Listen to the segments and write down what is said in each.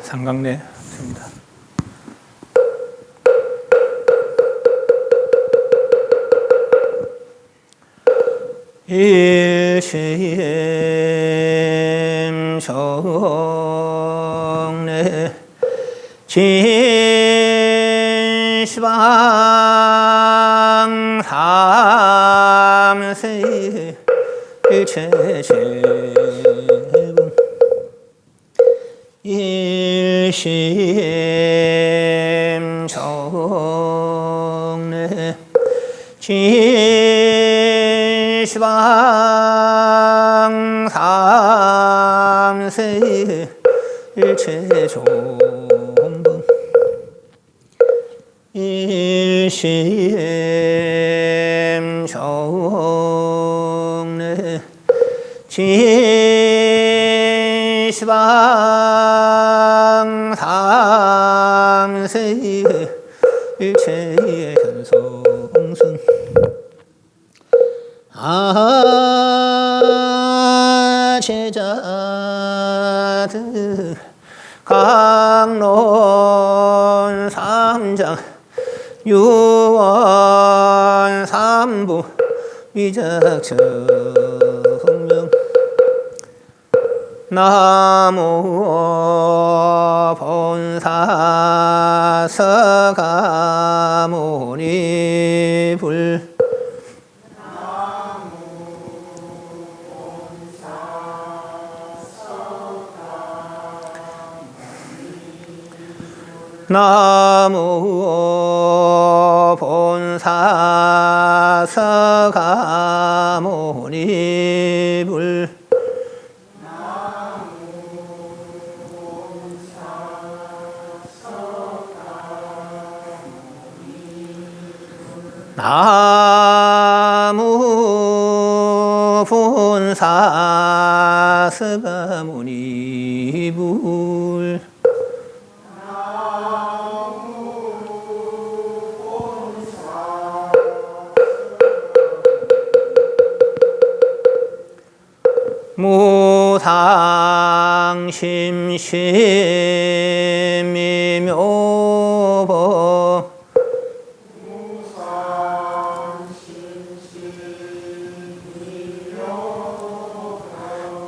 삼강래입니다. 일심 정래 진시방 삼세 일체제분 일심 정래 진시방 삼세 일체종분 일심 정래 진시방 삼세 일체의 현성승 제자들 강론 삼장 유원 삼부 위작정명 나무 본사 서가모니불 나무 본사 서가모니불 나무 본사 서가모니불 무상심심이묘법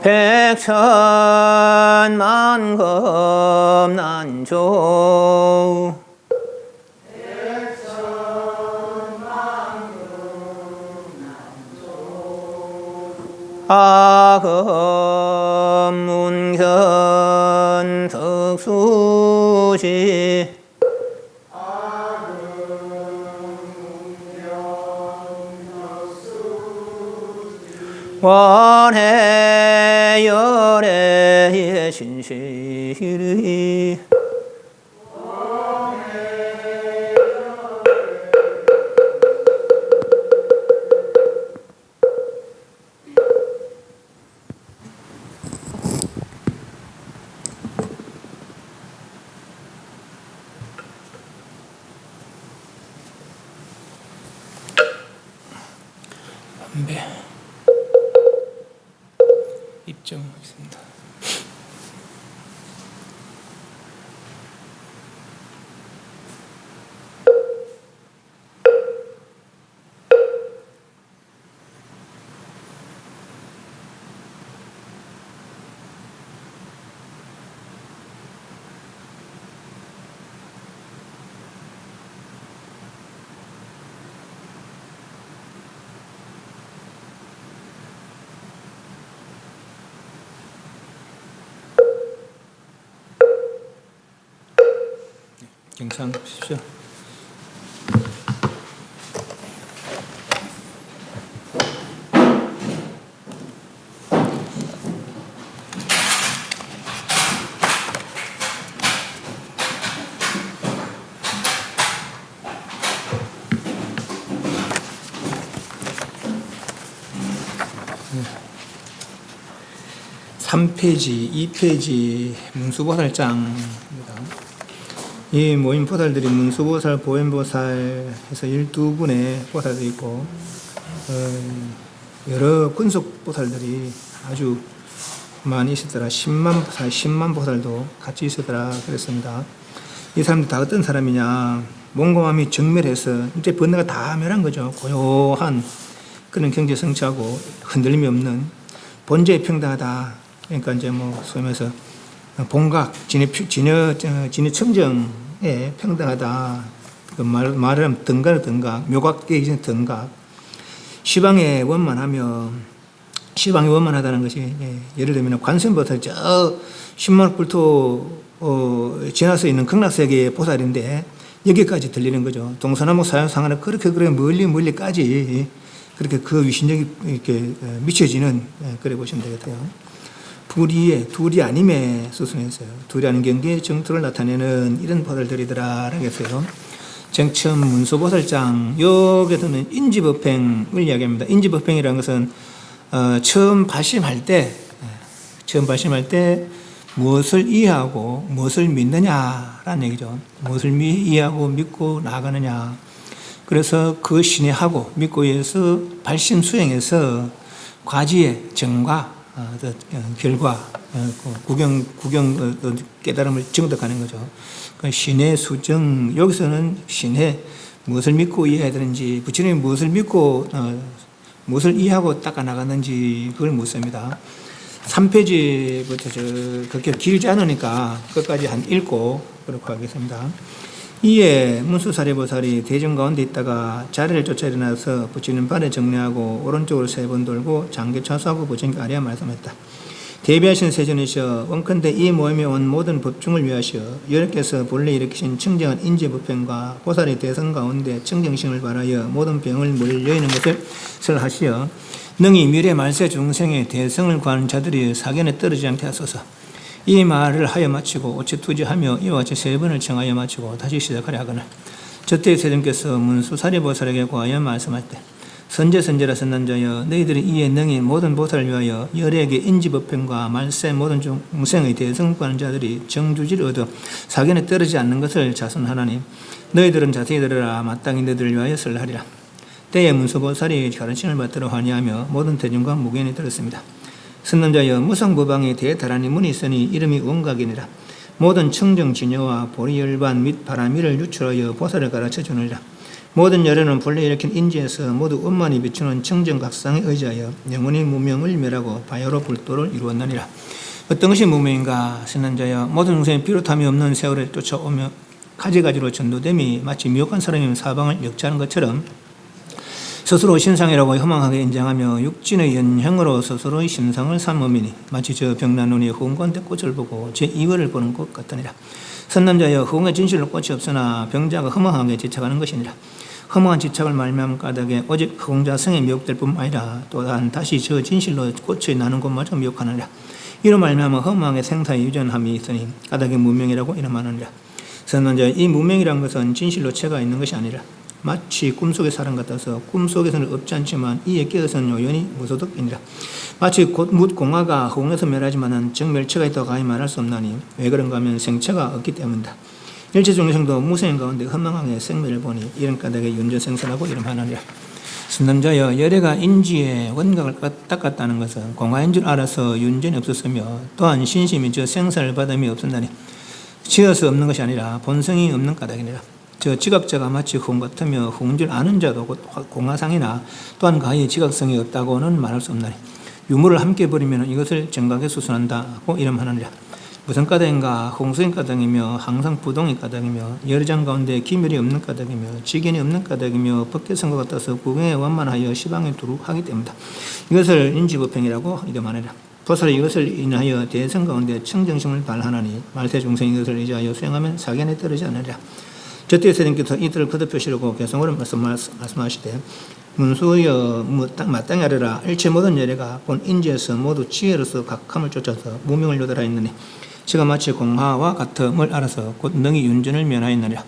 백천만금 난조 아금문견 덕수지 원해 열애의 진실이 담배 입점하겠습니다. 영상 보십시오. 네. 3페이지, 2페이지 문수보살장입니다. 이 모인 보살들이 문수보살, 보현보살 해서 12분의 보살도 있고 여러 군속 보살들이 아주 많이 있었더라. 10만 보살도 같이 있었더라. 그랬습니다. 이 사람들 다 어떤 사람이냐. 몸과 마음이 정멸해서 이제 번뇌가 다 멸한 거죠. 고요한 그런 경제 성취하고 흔들림이 없는 본제에 평등하다. 그러니까 이제 뭐 소위 말해서 본각, 진의 청정에 평등하다. 그 말하면 등각, 묘각계 이전 등각. 시방에 원만하다는 것이, 예를 들면 관세음보살 저 10만 불토 지나서 있는 극락세계의 보살인데 여기까지 들리는 거죠. 동서남북 사유상하나 그렇게 멀리까지 그렇게 그 위신력이 이렇게 미쳐지는, 그래 보시면 되겠어요. 둘이 아님에 수순했어요. 둘이 아닌 경계의 정토를 나타내는 이런 보살들이더라라고 했어요. 정첨 문수보살장, 여기서는 인지법행을 이야기합니다. 인지법행이라는 것은 처음 발심할 때 무엇을 이해하고 무엇을 믿느냐라는 얘기죠. 무엇을 이해하고 믿고 나아가느냐. 그래서 그 신뢰하고 믿고 위해서 발심 수행해서 과지의 정과 결과, 구경 깨달음을 증득하는 거죠. 신의 수정, 여기서는 신의 무엇을 믿고 이해해야 되는지, 부처님이 무엇을 믿고 무엇을 이해하고 닦아 나갔는지 그걸 묻습니다. 3페이지부터 그렇게 길지 않으니까 끝까지 한 읽고 그렇게 하겠습니다. 이에 문수사리보살이 대중 가운데 있다가 자리를 쫓아 일어나서 부처님 발에 정례하고 오른쪽으로 3번 돌고 장계 차수하고 부처님께 아뢰어 말씀했다. 대비하신 세존이시여, 원컨대 이 모임에 온 모든 법중을 위하시어 여러께서 본래 일으키신 청정한 인지법행과 보살의 대성 가운데 청정심을 발하여 모든 병을 몰려있는 것을 설하시어 능히 미래 말세 중생의 대성을 구하는 자들이 사견에 떨어지지 않게 하소서. 이 말을 하여 마치고 오체투지하며 이와 같이 3번을 청하여 마치고 다시 시작하려 하거늘 저때 세존께서 문수사리보살에게 구하여 말씀할 때 선제라 선난자여, 너희들이 이에 능히 모든 보살을 위하여 열에게 인지법행과 말세 모든 중생의 대성 구하는 자들이 정주지를 얻어 사견에 떨어지지 않는 것을 자선하나니 너희들은 자세히 들으라. 마땅히 너희들을 위하여 설하리라. 때에 문수보살이 가르침을 받들어 환희하며 모든 대중과 무견이 들었습니다. 선남자여, 무상무방에 대다란히 문이 있으니 이름이 원각이니라. 모든 청정진여와 보리열반 및 바라미를 유출하여 보살을 가르쳐 주느니라. 모든 열애는 본래 일으킨 인지에서 모두 원만히 비추는 청정각상에 의지하여 영원히 무명을 멸하고 바야로 불도를 이루었느니라. 어떤 것이 무명인가? 선남자여, 모든 중생이 비롯함이 없는 세월에 쫓아오며 가지가지로 전도됨이 마치 미혹한 사람이 사방을 역지하는 것처럼 스스로 신상이라고 허망하게 인정하며 육진의 연형으로 스스로의 심상을 삼음이니 마치 저 병난 눈이 허공가운데 꽃을 보고 제 이월을 보는 것 같으니라. 선남자여, 허공에 진실로 꽃이 없으나 병자가 허망하게 지착하는 것이니라. 허망한 지착을 말미암은 까닭에 오직 허공자성에 미혹될 뿐만 아니라 또한 다시 저 진실로 꽃이 나는 곳마저 미혹하느니라. 이로 말미암아 허망하게 생사의 유전함이 있으니 까닭에 무명이라고 이름하느니라. 선남자여, 이 무명이란 것은 진실로 체가 있는 것이 아니라 마치 꿈속의 사람 같아서 꿈속에서는 없지 않지만 이에 깨어서는 요연히 무소득이니라. 마치 묻 공화가 허공에서 멸하지만 정멸체가 있다고 가히 말할 수 없나니 왜 그런가 하면 생체가 없기 때문이다. 일체 중생도 무생 가운데 허망하게 생멸을 보니 이런 까닭에 윤전생사라고 이름하느니라. 선남자여, 열애가 인지의 원각을 닦았다는 것은 공화인 줄 알아서 윤전이 없었으며 또한 신심이 저 생사를 받음이 없었나니 지어서 없는 것이 아니라 본성이 없는 까닭이니라. 저 지각자가 마치 허공 같으며 허공인 줄 아는 자도 공화상이나 또한 가히 지각성이 없다고는 말할 수 없나니 유무를 함께 버리면 이것을 정각에 수순한다고 이름하느니라. 무슨 까닭인가? 홍수인 까닭이며 항상 부동의 까닭이며 열장 가운데 기멸이 없는 까닭이며 지견이 없는 까닭이며 법계성과 같아서 구경에 완만하여 시방에 두룩하기 때문이다. 이것을 인지법행이라고 이름하느니라. 보살이 이것을 인하여 대성 가운데 청정심을 발하나니 말세 중생이 이것을 의지하여 수행하면 사견에 떨어지지 않으리라. 저때 세존께서 이들을 거듭하시려고 개성으로 말씀하시되 문수여, 마땅히 하리라. 일체 모든 열애가 본 인지에서 모두 지혜로서 각함을 쫓아서 무명을 요달하 있느니 지가 마치 공화와 같음을 알아서 곧 능히 윤전을 면하였느니라.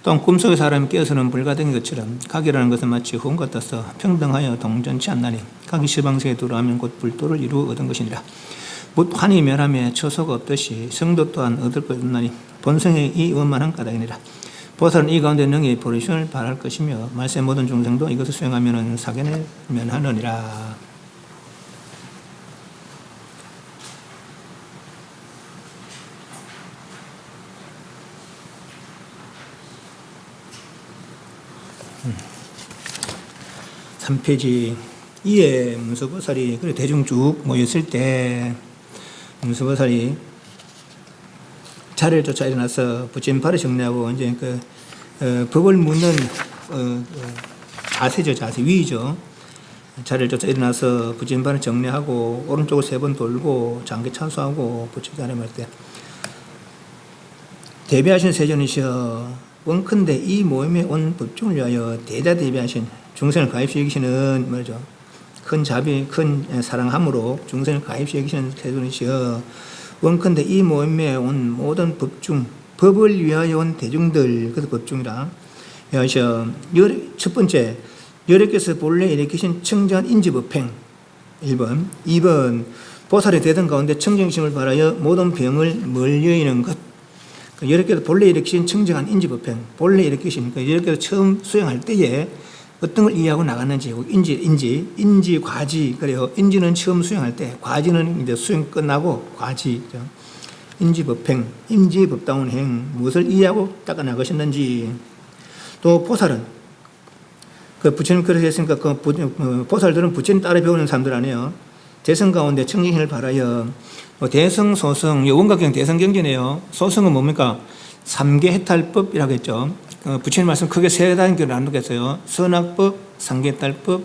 또한 꿈속의 사람이 깨어서는 불가등인 것처럼 각이라는 것은 마치 허공 같아서 평등하여 동전치 않나니 각이 시방세에 들어가면 곧 불도를 이루어 얻은 것이니라. 못 환히 멸함에 처소가 없듯이 성도 또한 얻을 것 없나니 본성의 이 원만한 까닭이니라. 보살은 이 가운데 능히 보리심을 발할 것이며 말세 모든 중생도 이것을 수행하면 사견에 면하느니라. 3페이지. 이에 문수보살이 그래 대중 쭉 모였을 때 문수보살이 자리를 쫓아 일어나서 부처님 발을 정리하고 이제 법을 묻는 자세죠. 자세 위죠. 자리를 쫓아 일어나서 부처님 발을 정리하고 오른쪽을 3번 돌고 장계 찬수하고 부처님 안에 말할 때 대비하신 세존이시여 원컨대 이 모임에 온 법중을 위하여 대자 대비하신 중생을 가입시 여기시는 말이죠. 큰 자비, 큰 사랑함으로 중생을 가입시 여기시는 세존이시여 원컨대 이 모임에 온 모든 법중, 법을 위하여 온 대중들, 그래서 법중이라 위하여 첫 번째 여러께서 본래 일으키신 청정한 인지법행 1번 2번 보살의 대등 가운데 청정심을 바라여 모든 병을 멀리이는 것. 여러께서 본래 일으키신 청정한 인지법행, 본래 일으키신 여러께서 처음 수행할 때에 어떤 걸 이해하고 나갔는지, 인지, 과지, 그래요. 인지는 처음 수행할 때, 과지는 이제 수행 끝나고, 과지, 인지법행, 인지법다운 행, 무엇을 이해하고 닦아 나가셨는지. 또 보살은, 부처님 그렇게 했으니까 보살들은 부처님 따라 배우는 사람들 아니에요. 대성 가운데 청정심을 바라여, 대성, 소성, 원각경 대성경전이에요. 소성은 뭡니까? 3개 해탈법이라고 했죠. 부처님 말씀 크게 3단계로 나누겠어요. 선악법, 상계해탈법,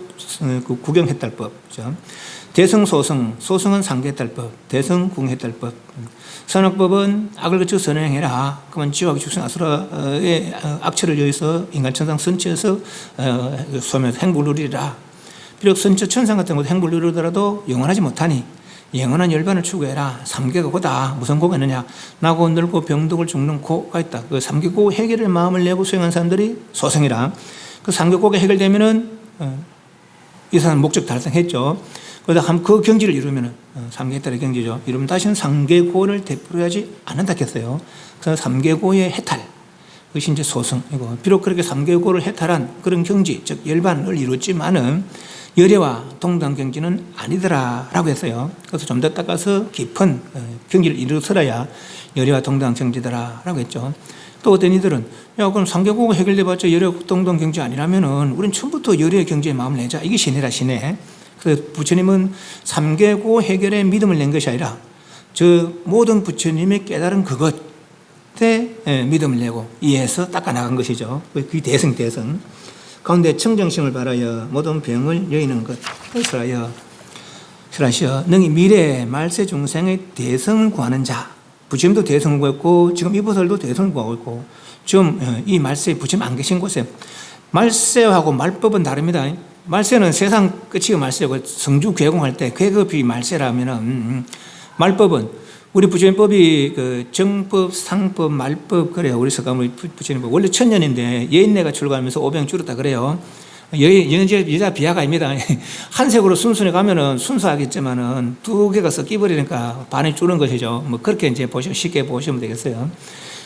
구경해탈법. 그렇죠? 대성, 소성, 소성은 상계해탈법, 대성, 구경해탈법. 선악법은 악을 거쳐 선행해라. 그러면 지옥, 축생, 아수라의 악처를 여기서 인간천상 선처에서 소멸 행복을 누리라. 비록 선처 천상 같은 것도 행복을 누리더라도 영원하지 못하니 영원한 열반을 추구해라. 3개가 고다. 무슨 고가 있느냐? 나고 늙고 병독을 죽는 고가 있다. 그 3개 고 해결의 마음을 내고 수행한 사람들이 소생이라. 그 3개 고가 해결되면은 이 사람 목적 달성했죠. 그러다 그 경지를 이루면은 3개 해탈의 경지죠. 이러면 다시는 3개 고를 되풀이하지 않는다 했어요. 그래서 3개 고의 해탈. 그것이 이제 소성이고, 비록 그렇게 3개 고를 해탈한 그런 경지, 즉 열반을 이뤘지만은 열애와 동등 경지는 아니더라라고 했어요. 그래서 좀 더 닦아서 깊은 경지를 이루어서야 열애와 동등 경지더라라고 했죠. 또 어떤 이들은 야 그럼 3개국 해결돼봤자 열애 동등 경지 아니라면은 우린 처음부터 열애 경지에 마음을 내자. 이게 신해라 신해. 그래서 부처님은 3개국 해결에 믿음을 낸 것이 아니라 저 모든 부처님의 깨달은 그것에 믿음을 내고 이해해서 닦아 나간 것이죠. 그게 대성. 가운데 청정심을 바라여 모든 병을 여의는 것. 그래서 능히 미래 말세 중생의 대성을 구하는 자. 부처님도 대성을 구했고 지금 이 보살도 대성을 구하고 있고 지금 이 말세에 부처님 안 계신 곳에 말세하고 말법은 다릅니다. 말세는 세상 끝이고 말세고 성주 괴공할 때 괴급이 말세라면은 말법은 우리 부처님법이 정법, 상법, 말법 그래요. 우리 석가모니 부처님법 원래 1000년인데 여인네가 출가하면서 500년 줄었다 그래요. 여자 비하가 아닙니다. 한 색으로 순순히 가면은 순수하겠지만은 2개가 섞여버리니까 반이 줄은 것이죠. 뭐 그렇게 이제 쉽게 보시면 되겠어요.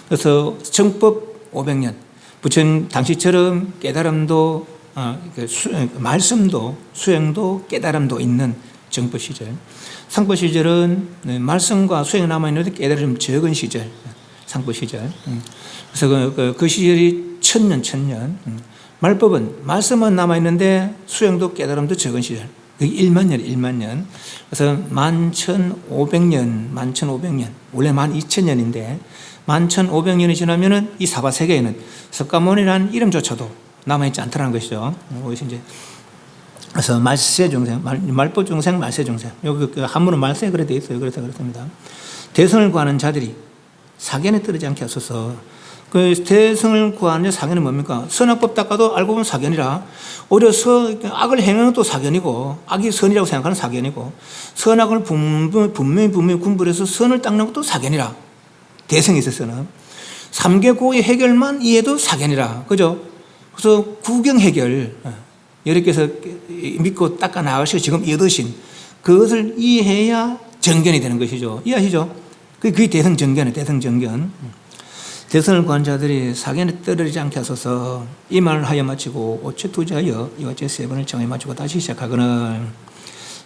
그래서 정법 500년, 부처님 당시처럼 깨달음도 말씀도 수행도 깨달음도 있는 정법 시절. 상법 시절은 말씀과 수행이 남아있는데 깨달음이 적은 시절, 상법 시절. 그래서 그 시절이 1000년. 말법은 말씀은 남아있는데 수행도 깨달음도 적은 시절. 그게 1만 년. 그래서 11,500년. 원래 12,000년인데 11,500년이 지나면은 이 사바세계에는 석가모니라는 이름조차도 남아있지 않다는 것이죠. 그것이 이제 그래서 말세 중생, 말법 중생, 말세 중생. 여기 한문은 말세 그래 돼 있어요. 그래서 그렇습니다. 대성을 구하는 자들이 사견에 떨어지지 않게 하소서. 그 대성을 구하는 사견은 뭡니까? 선악법 닦아도 알고 보면 사견이라. 오히려 악을 행하는 또 사견이고, 악이 선이라고 생각하는 사견이고, 선악을 분명히 분별해서 선을 닦는 것도 사견이라. 대성에 있어서는 3개 고의 해결만 이해도 사견이라. 그죠? 그래서 구경 해결. 여러께서 믿고 닦아 나가시고 지금 얻으신 그것을 이해해야 정견이 되는 것이죠. 이해하시죠? 그게 대성정견이에요. 대성정견. 대성을 구한 자들이 사견에 떨어지지 않게 하소서. 이 말을 하여 마치고 오체 투자하여 이와 제 3번을 정해 마치고 다시 시작하거늘.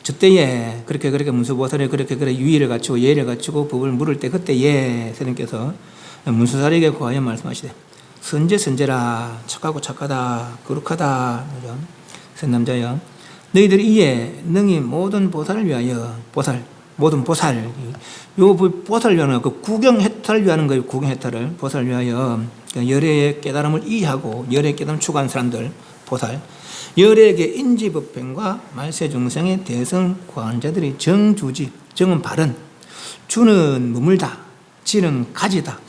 저때에 그렇게 문수보살이 그렇게 유의를 갖추고 예를 갖추고 법을 물을 때 그때에 스님께서 문수사리에게 구하여 말씀하시되 선제라 착하고 착하다 거룩하다. 선남자여, 너희들이 이에 능히 모든 보살을 위하여, 모든 보살, 요 보살을 위하는 그 구경해탈을 위하는 거예요. 구경해탈을 보살을 위하여 열애의 깨달음을 이해하고 열애의 깨달음을 추구하는 사람들, 보살. 열애에게 인지법행과 말세중생의 대성관자들이 정주지, 정은 바른, 주는 머물다, 지는 가지다.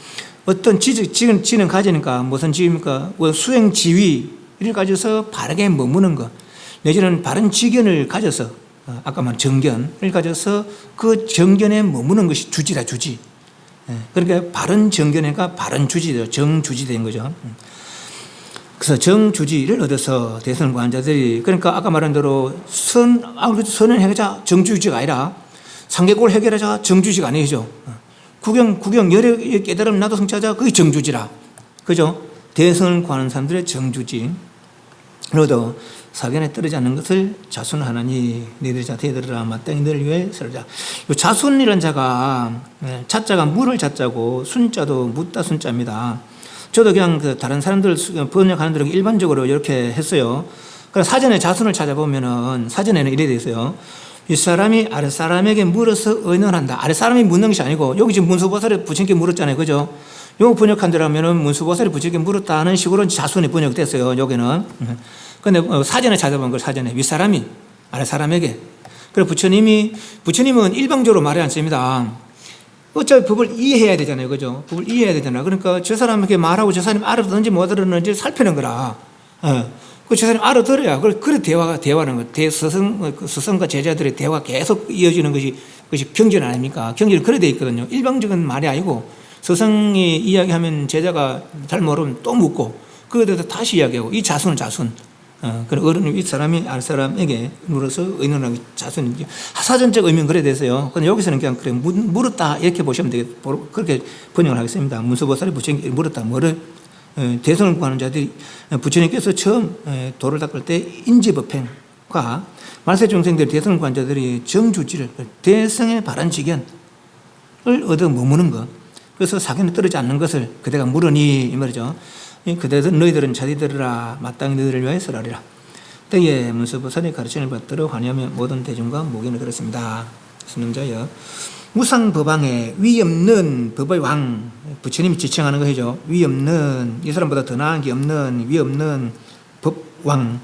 어떤 지는 가지니까 무슨 지입니까? 수행 지위를 가져서 바르게 머무는 것. 내지는 바른 지견을 가져서, 아까 말한 정견을 가져서 그 정견에 머무는 것이 주지다, 주지. 그러니까 바른 정견이니까 바른 주지죠. 정주지 된 거죠. 그래서 정주지를 얻어서 대선관자들이, 그러니까 아까 말한 대로 선은 해결자 정주지가 아니라 상계골 해결하자 정주지가 아니죠. 구경 열의 깨달음 나도 성취하자 그게 정주지라. 그죠? 대선을 구하는 사람들의 정주지. 얻어 사견에 떨어지지 않는 것을 자순하나니 너희들이 자태에 들으라 마땅히 너를 위해 설자. 요 자순이라는 자가, 자자가 물을 자자고 순자도 묻다 순자입니다. 저도 그냥 그 다른 사람들 번역하는 데는 일반적으로 이렇게 했어요. 그래서 사전에 자순을 찾아보면은 사전에는 이래 돼 있어요. 이 사람이 아랫사람에게 물어서 의논한다. 아랫사람이 묻는 것이 아니고, 여기 지금 문수보살이 부처님께 물었잖아요. 그죠? 요 번역한 데라면은 문수보살이 부처님께 물었다는 식으로 자순이 번역됐어요. 여기는. 근데 사전에 찾아본 걸 사전에 윗사람이 아랫사람에게. 그래서 부처님은 일방적으로 말하지 않습니다. 어차피 법을 이해해야 되잖아요. 그죠? 법을 이해해야 되잖아요. 그러니까 저 사람에게 말하고 저 사람이 알아듣는지 못 알아듣는지 살피는 거라. 그 저 사람이 알아들어야. 그래 대화하는 거. 스승과 제자들의 대화가 계속 이어지는 그것이 경전 아닙니까? 경전은 그래 돼 있거든요. 일방적인 말이 아니고 스승이 이야기하면 제자가 잘 모르면 또 묻고 그거에 대해서 다시 이야기하고 이 자순은 자순. 그런 어른이 윗사람이 아랫사람에게 물어서 의논하는 자순인지 사전적 의미는 그래 돼서요. 근데 여기서는 그냥 그래 물었다 이렇게 보시면 되겠고 그렇게 번역을 하겠습니다. 문수보살이 부처님께 물었다. 뭐를? 대성을 구하는 자들이 부처님께서 처음 도를 닦을 때 인지법행과 말세중생들 대성을 구한 자들이 정주지를 대성의 바른 지견을 얻어 머무는 것. 그래서 사견에 떨어지지 않는 것을 그대가 물으니 이 말이죠. 그대들 너희들은 자기 들으라 마땅히 너희들을 위하여 설하리라. 때에 문수보살의 가르침을 받들어 환영하며 모든 대중과 모견을 들었습니다. 선남자여, 무상법왕에 위없는 법의 왕, 부처님이 지칭하는 것이죠. 위없는, 이 사람보다 더 나은 게 없는 위없는 법왕에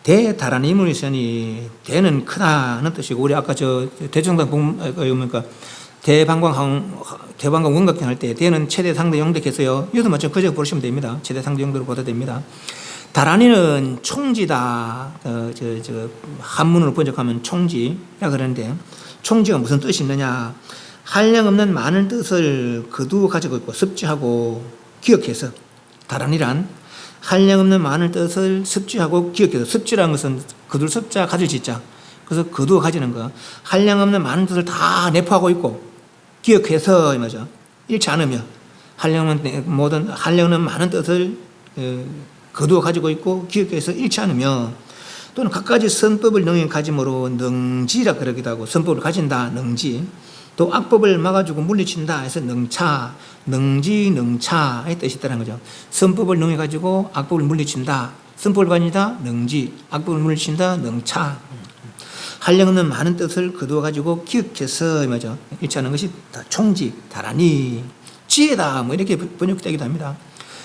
대다란 인물이 있으니, 대는 크다는 뜻이고, 우리 아까 저 대청당 보니까 대방광 원각경 할 때 대는 최대 상대 영대했어요. 이것도 마찬가지로 그저 보시면 됩니다. 최대 상대 영대로 보도 됩니다. 다란이는 총지다. 한문으로 번역하면 총지라 그러는데, 총지가 무슨 뜻이 있느냐? 한량없는 많은 뜻을 거두어 가지고 있고 섭지하고 기억해서, 다란이란 한량없는 많은 뜻을 섭지하고 기억해서, 섭지라는 것은 거둘 섭자 가질 지자, 그래서 거두어 가지는 거. 한량없는 많은 뜻을 다 내포하고 있고 기억해서 이거죠. 잃지 않으며 한량없는 많은 뜻을 거두어 가지고 있고 기억해서 잃지 않으며, 또는 각가지 선법을 능히 가짐으로 능지라 그러기도 하고, 선법을 가진다 능지, 또 악법을 막아주고 물리친다 해서 능차, 능지능차의 뜻이 있다는 거죠. 선법을 능히 가지고 악법을 물리친다, 선법을 가진다 능지, 악법을 물리친다 능차. 한량없는 많은 뜻을 거두어 가지고 기억해서 이거죠. 잃지 않은 것이 다 총지, 다란이, 지혜다 뭐 이렇게 번역되기도 합니다.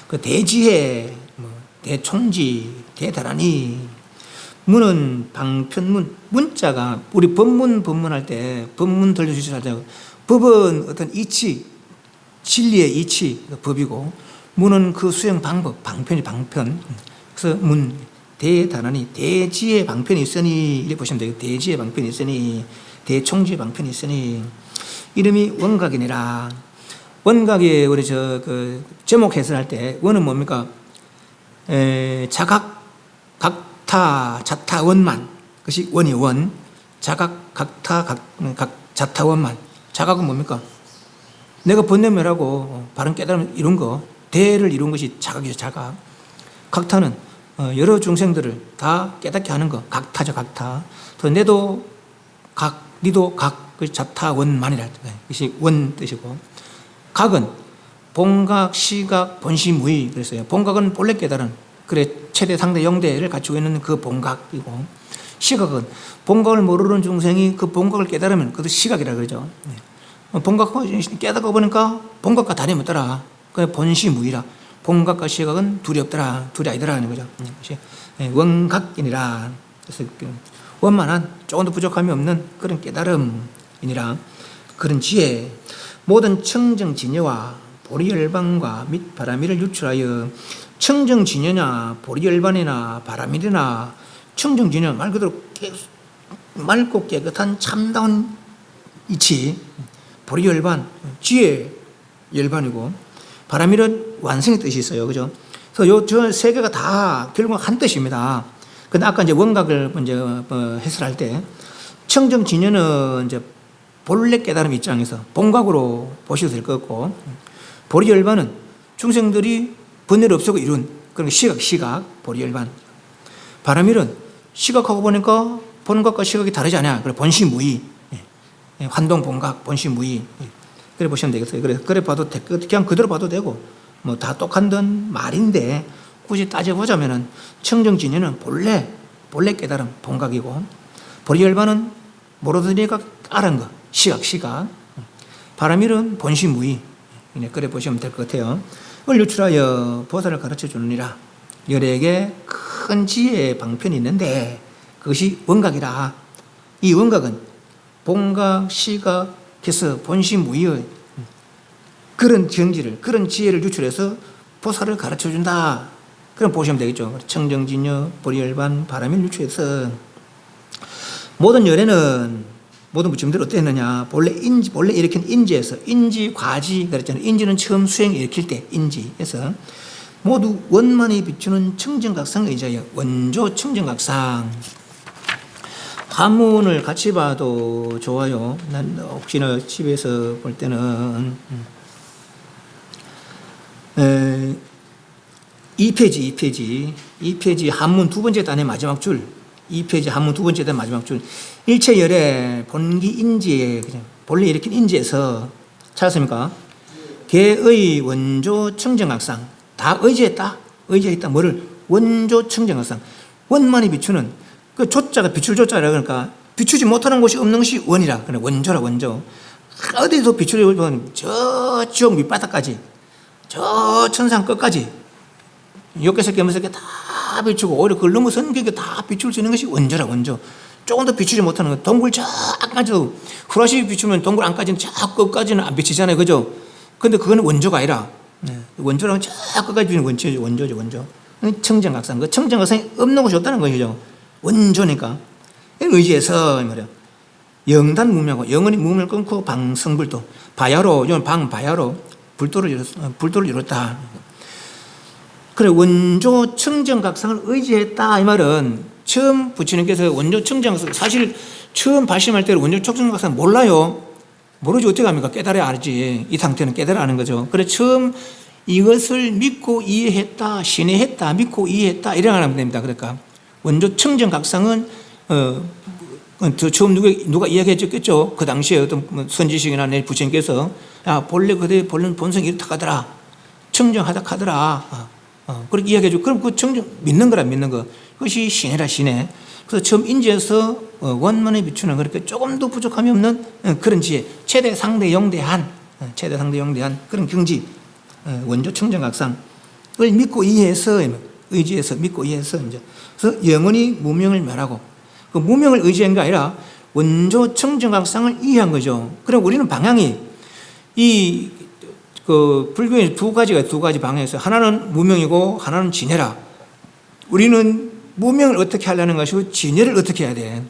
그 대지혜, 대총지, 대다란이. 문은 방편문, 문자가 우리 법문할 때 법문 들려주시잖아요. 법은 어떤 이치, 진리의 이치, 법이고, 문은 그 수행 방법, 방편이 방편. 그래서 문, 대다란이, 대지의 방편이 있으니, 이렇게 보시면 돼요. 대지의 방편이 있으니, 대총지의 방편이 있으니. 이름이 원각이니라. 원각이 우리 제목 해설할 때 원은 뭡니까? 자각, 각타, 자타, 원만. 그것이 원이 원. 자각, 각타, 자타, 원만. 자각은 뭡니까? 내가 번뇌멸하고 바른 깨달음 이룬 거, 대를 이룬 것이 자각이죠, 자각. 각타는 여러 중생들을 다 깨닫게 하는 거, 각타죠, 각타. 또 내도 각, 니도 각, 그 자타, 원만이라. 이것이 원 뜻이고. 각은 본각, 시각, 본시무의. 그랬어요. 본각은 본래 깨달은 그래 최대 상대 영대를 갖추고 있는 그 본각이고, 시각은 본각을 모르는 중생이 그 본각을 깨달으면 그것도 시각이라 그러죠. 본각을 깨닫고 보니까 본각과 다름없더라. 그 본시무이라. 본각과 시각은 둘이 없더라. 둘이 아니더라 하는 거죠. 원각이니라. 그래서 원만한 조금도 부족함이 없는 그런 깨달음이니라. 그런 지혜, 모든 청정진여와 보리열반과 및 바라미를 유출하여, 청정진여나 보리열반이나 바라밀이나, 청정진여 말 그대로 맑고 깨끗한 참다운 이치, 보리열반 지혜 열반이고, 바라밀은 완성의 뜻이 있어요. 그죠? 그래서 저 세 개가 다 결국 한 뜻입니다. 근데 아까 이제 원각을 이제 해설할 때, 청정진여는 이제 본래 깨달음 입장에서 본각으로 보셔도 될 것 같고, 보리열반은 중생들이 번뇌를 없애고 이룬 그런 시각, 보리열반. 바라밀은 시각하고 보니까 본각과 시각이 다르지 않냐. 그래 본시무이, 환동 본각, 본시무이. 그래 보시면 되겠어요. 그래 봐도 그냥 그대로 봐도 되고, 뭐 다 똑같은 말인데 굳이 따져보자면은 청정진여는 본래 깨달음 본각이고, 보리열반은 모르더니가 알은 거 시각. 바라밀은 본시무이. 그래 보시면 될 것 같아요. 그걸 유출하여 보살을 가르쳐 주느니라. 열에게 큰 지혜의 방편이 있는데 그것이 원각이라. 이 원각은 본각, 시각해서 본시무이의 그런 경지를, 그런 지혜를 유출해서 보살을 가르쳐 준다. 그럼 보시면 되겠죠. 청정진여, 보리열반, 바라밀 유출해서 모든 열에는, 모든 부처님들이 어땠느냐. 본래 일으킨 인지에서, 인지, 과지, 그랬잖아요. 인지는 처음 수행 일으킬 때, 인지에서 모두 원만히 비추는 청정각상에 의지하여, 원조 청정각상. 한문을 같이 봐도 좋아요. 난 혹시나 집에서 볼 때는 2페이지 한문 두 번째 단의 마지막 줄, 2페이지 한문 두 번째 단 마지막 줄, 일체열의 본기 인지에, 본래 일으킨 인지에서 찾았습니까? 개의 원조 청정각상. 다 의지했다. 뭐를? 원조 청정각상. 원만히 비추는, 그 조자가 비출 조자라. 그러니까 비추지 못하는 곳이 없는 것이 원이라. 그래 원조라, 원조. 어디도 비추려고 보면 저 지옥 밑바닥까지, 저 천상 끝까지, 욕개새끼, 무새끼 다 비추고, 오히려 그걸 넘어선 게 다 비출 수 있는 것이 원조라, 원조. 조금 더 비추지 못하는 것. 동굴 저까지도, 후라시 비추면 동굴 안까지는 저 끝까지는 안 비치잖아요. 그죠? 근데 그거는 원조가 아니라, 원조라면 저 끝까지 비추는 원조죠, 원조. 청정각상. 그 청정각상이 없는 곳이 없다는 것이죠. 원조니까. 의지해서, 말이야. 영단 무명하고, 영원히 무명을 끊고 방성불도. 바야로, 이건 방바야로, 불도를 이뤘다. 그래, 원조 청정각상을 의지했다. 이 말은, 처음 부처님께서 원조 청정각상, 사실 처음 발심할 때는 원조 청정각상 몰라요. 모르지 어떻게 합니까? 깨달아야 알지. 이 상태는 깨달아야 하는 거죠. 그래, 처음 이것을 믿고 이해했다, 신뢰했다, 믿고 이해했다, 이래 하면 됩니다. 그러니까 원조 청정각상은 처음 누가 이야기해 줬겠죠. 그 당시에 어떤 선지식이나 내 부처님께서, 야, 본래 그대 본성이 이렇다 하더라, 청정하다 하더라, 그렇게 이야기해 줘. 그럼 그 청정 믿는 거라, 믿는 거. 그것이 신해라, 신해. 그래서 처음 인지해서 원만에 비추는, 그렇게 조금도 부족함이 없는 그런 지혜, 최대 상대 영대한 그런 경지, 원조 청정각상을 믿고 이해해서, 의지해서 믿고 이해해서, 이제 그래서 영원히 무명을 멸하고, 그 무명을 의지한 게 아니라 원조 청정각상을 이해한 거죠. 그럼 우리는 방향이, 그 불교에 두 가지 방향에서, 하나는 무명이고 하나는 진해라. 우리는 무명을 어떻게 하려는 것이고 진해를 어떻게 해야 돼.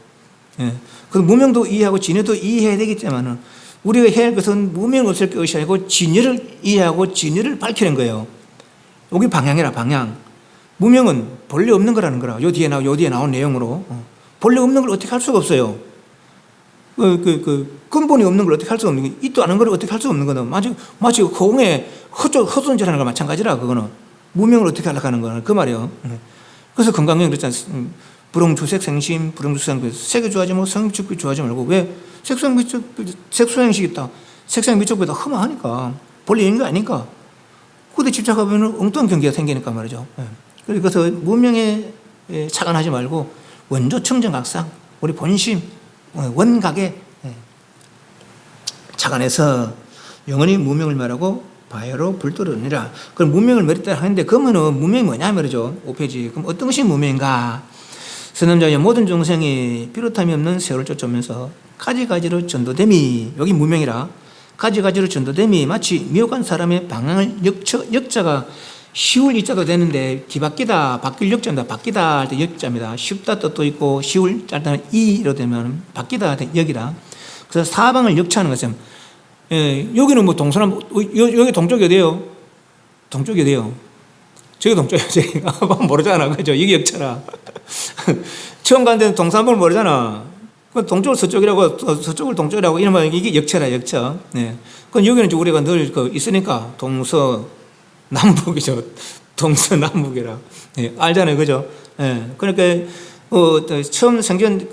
그 무명도 이해하고 진해도 이해해야 되겠지만은, 우리가 해야 할 것은 무명을 없앨 것이 아니고 진해를 이해하고 진해를 밝히는 거예요. 여기 방향이라, 방향. 무명은 본래 없는 거라는 거라. 요 뒤에 나온 내용으로. 본래 없는 걸 어떻게 할 수가 없어요. 근본이 없는 걸 어떻게 할 수가 없는 거, 있도 않은 걸 어떻게 할 수가 없는 거는 마치 허공에 헛손질하는 거 마찬가지라. 그거는 무명을 어떻게 하려고 하는 거는 그 말이에요. 그래서 건강경 그랬잖아요. 불응주색 생심, 불응주색 색이 좋아하지 말고 성미축비 좋아하지 말고. 왜? 색소양식이 있다. 색상 미축비다 흠하니까. 본래 있는 거 아니까. 그때 집착하면 엉뚱한 경계가 생기니까 말이죠. 그래서 무명에 착안하지 말고 원조 청정각상, 우리 본심, 원각에 착안해서 영원히 무명을 말하고 바야로 불도르니라. 그럼 무명을 머리따라 하는데 그러면은 무명이 뭐냐 말이죠. 5페이지. 그럼 어떤 것이 무명인가? 선남자여 모든 종생이 비롯함이 없는 세월을 쫓아오면서 가지가지로 전도됨이, 여기 무명이라, 가지가지로 전도됨이 마치 미혹한 사람의 방향을 역자가 쉬울 이자도 되는데 뒤바뀌다, 바뀔 역자입니다. 바뀌다 할 때 역자입니다. 쉽다 뜻도 있고 쉬울 짧다는 이로 되면 바뀌다 할 때 역이라. 그래서 사방을 역차하는 것은, 여기는 뭐 동서남, 여기 동쪽이 어디예요? 동쪽이 어디예요? 저기 동쪽이에요. 저기가 모르잖아. 그죠? 여기 역차라. 처음 간 데는 동서남북을 모르잖아. 동쪽을 서쪽이라고, 서쪽을 동쪽이라고 이러면 이게 역차라, 역차. 네. 그럼 여기는 우리가 늘 있으니까 동서남북이죠. 동서남북이라. 네. 알잖아요. 그죠? 네. 그러니까, 처음 생전,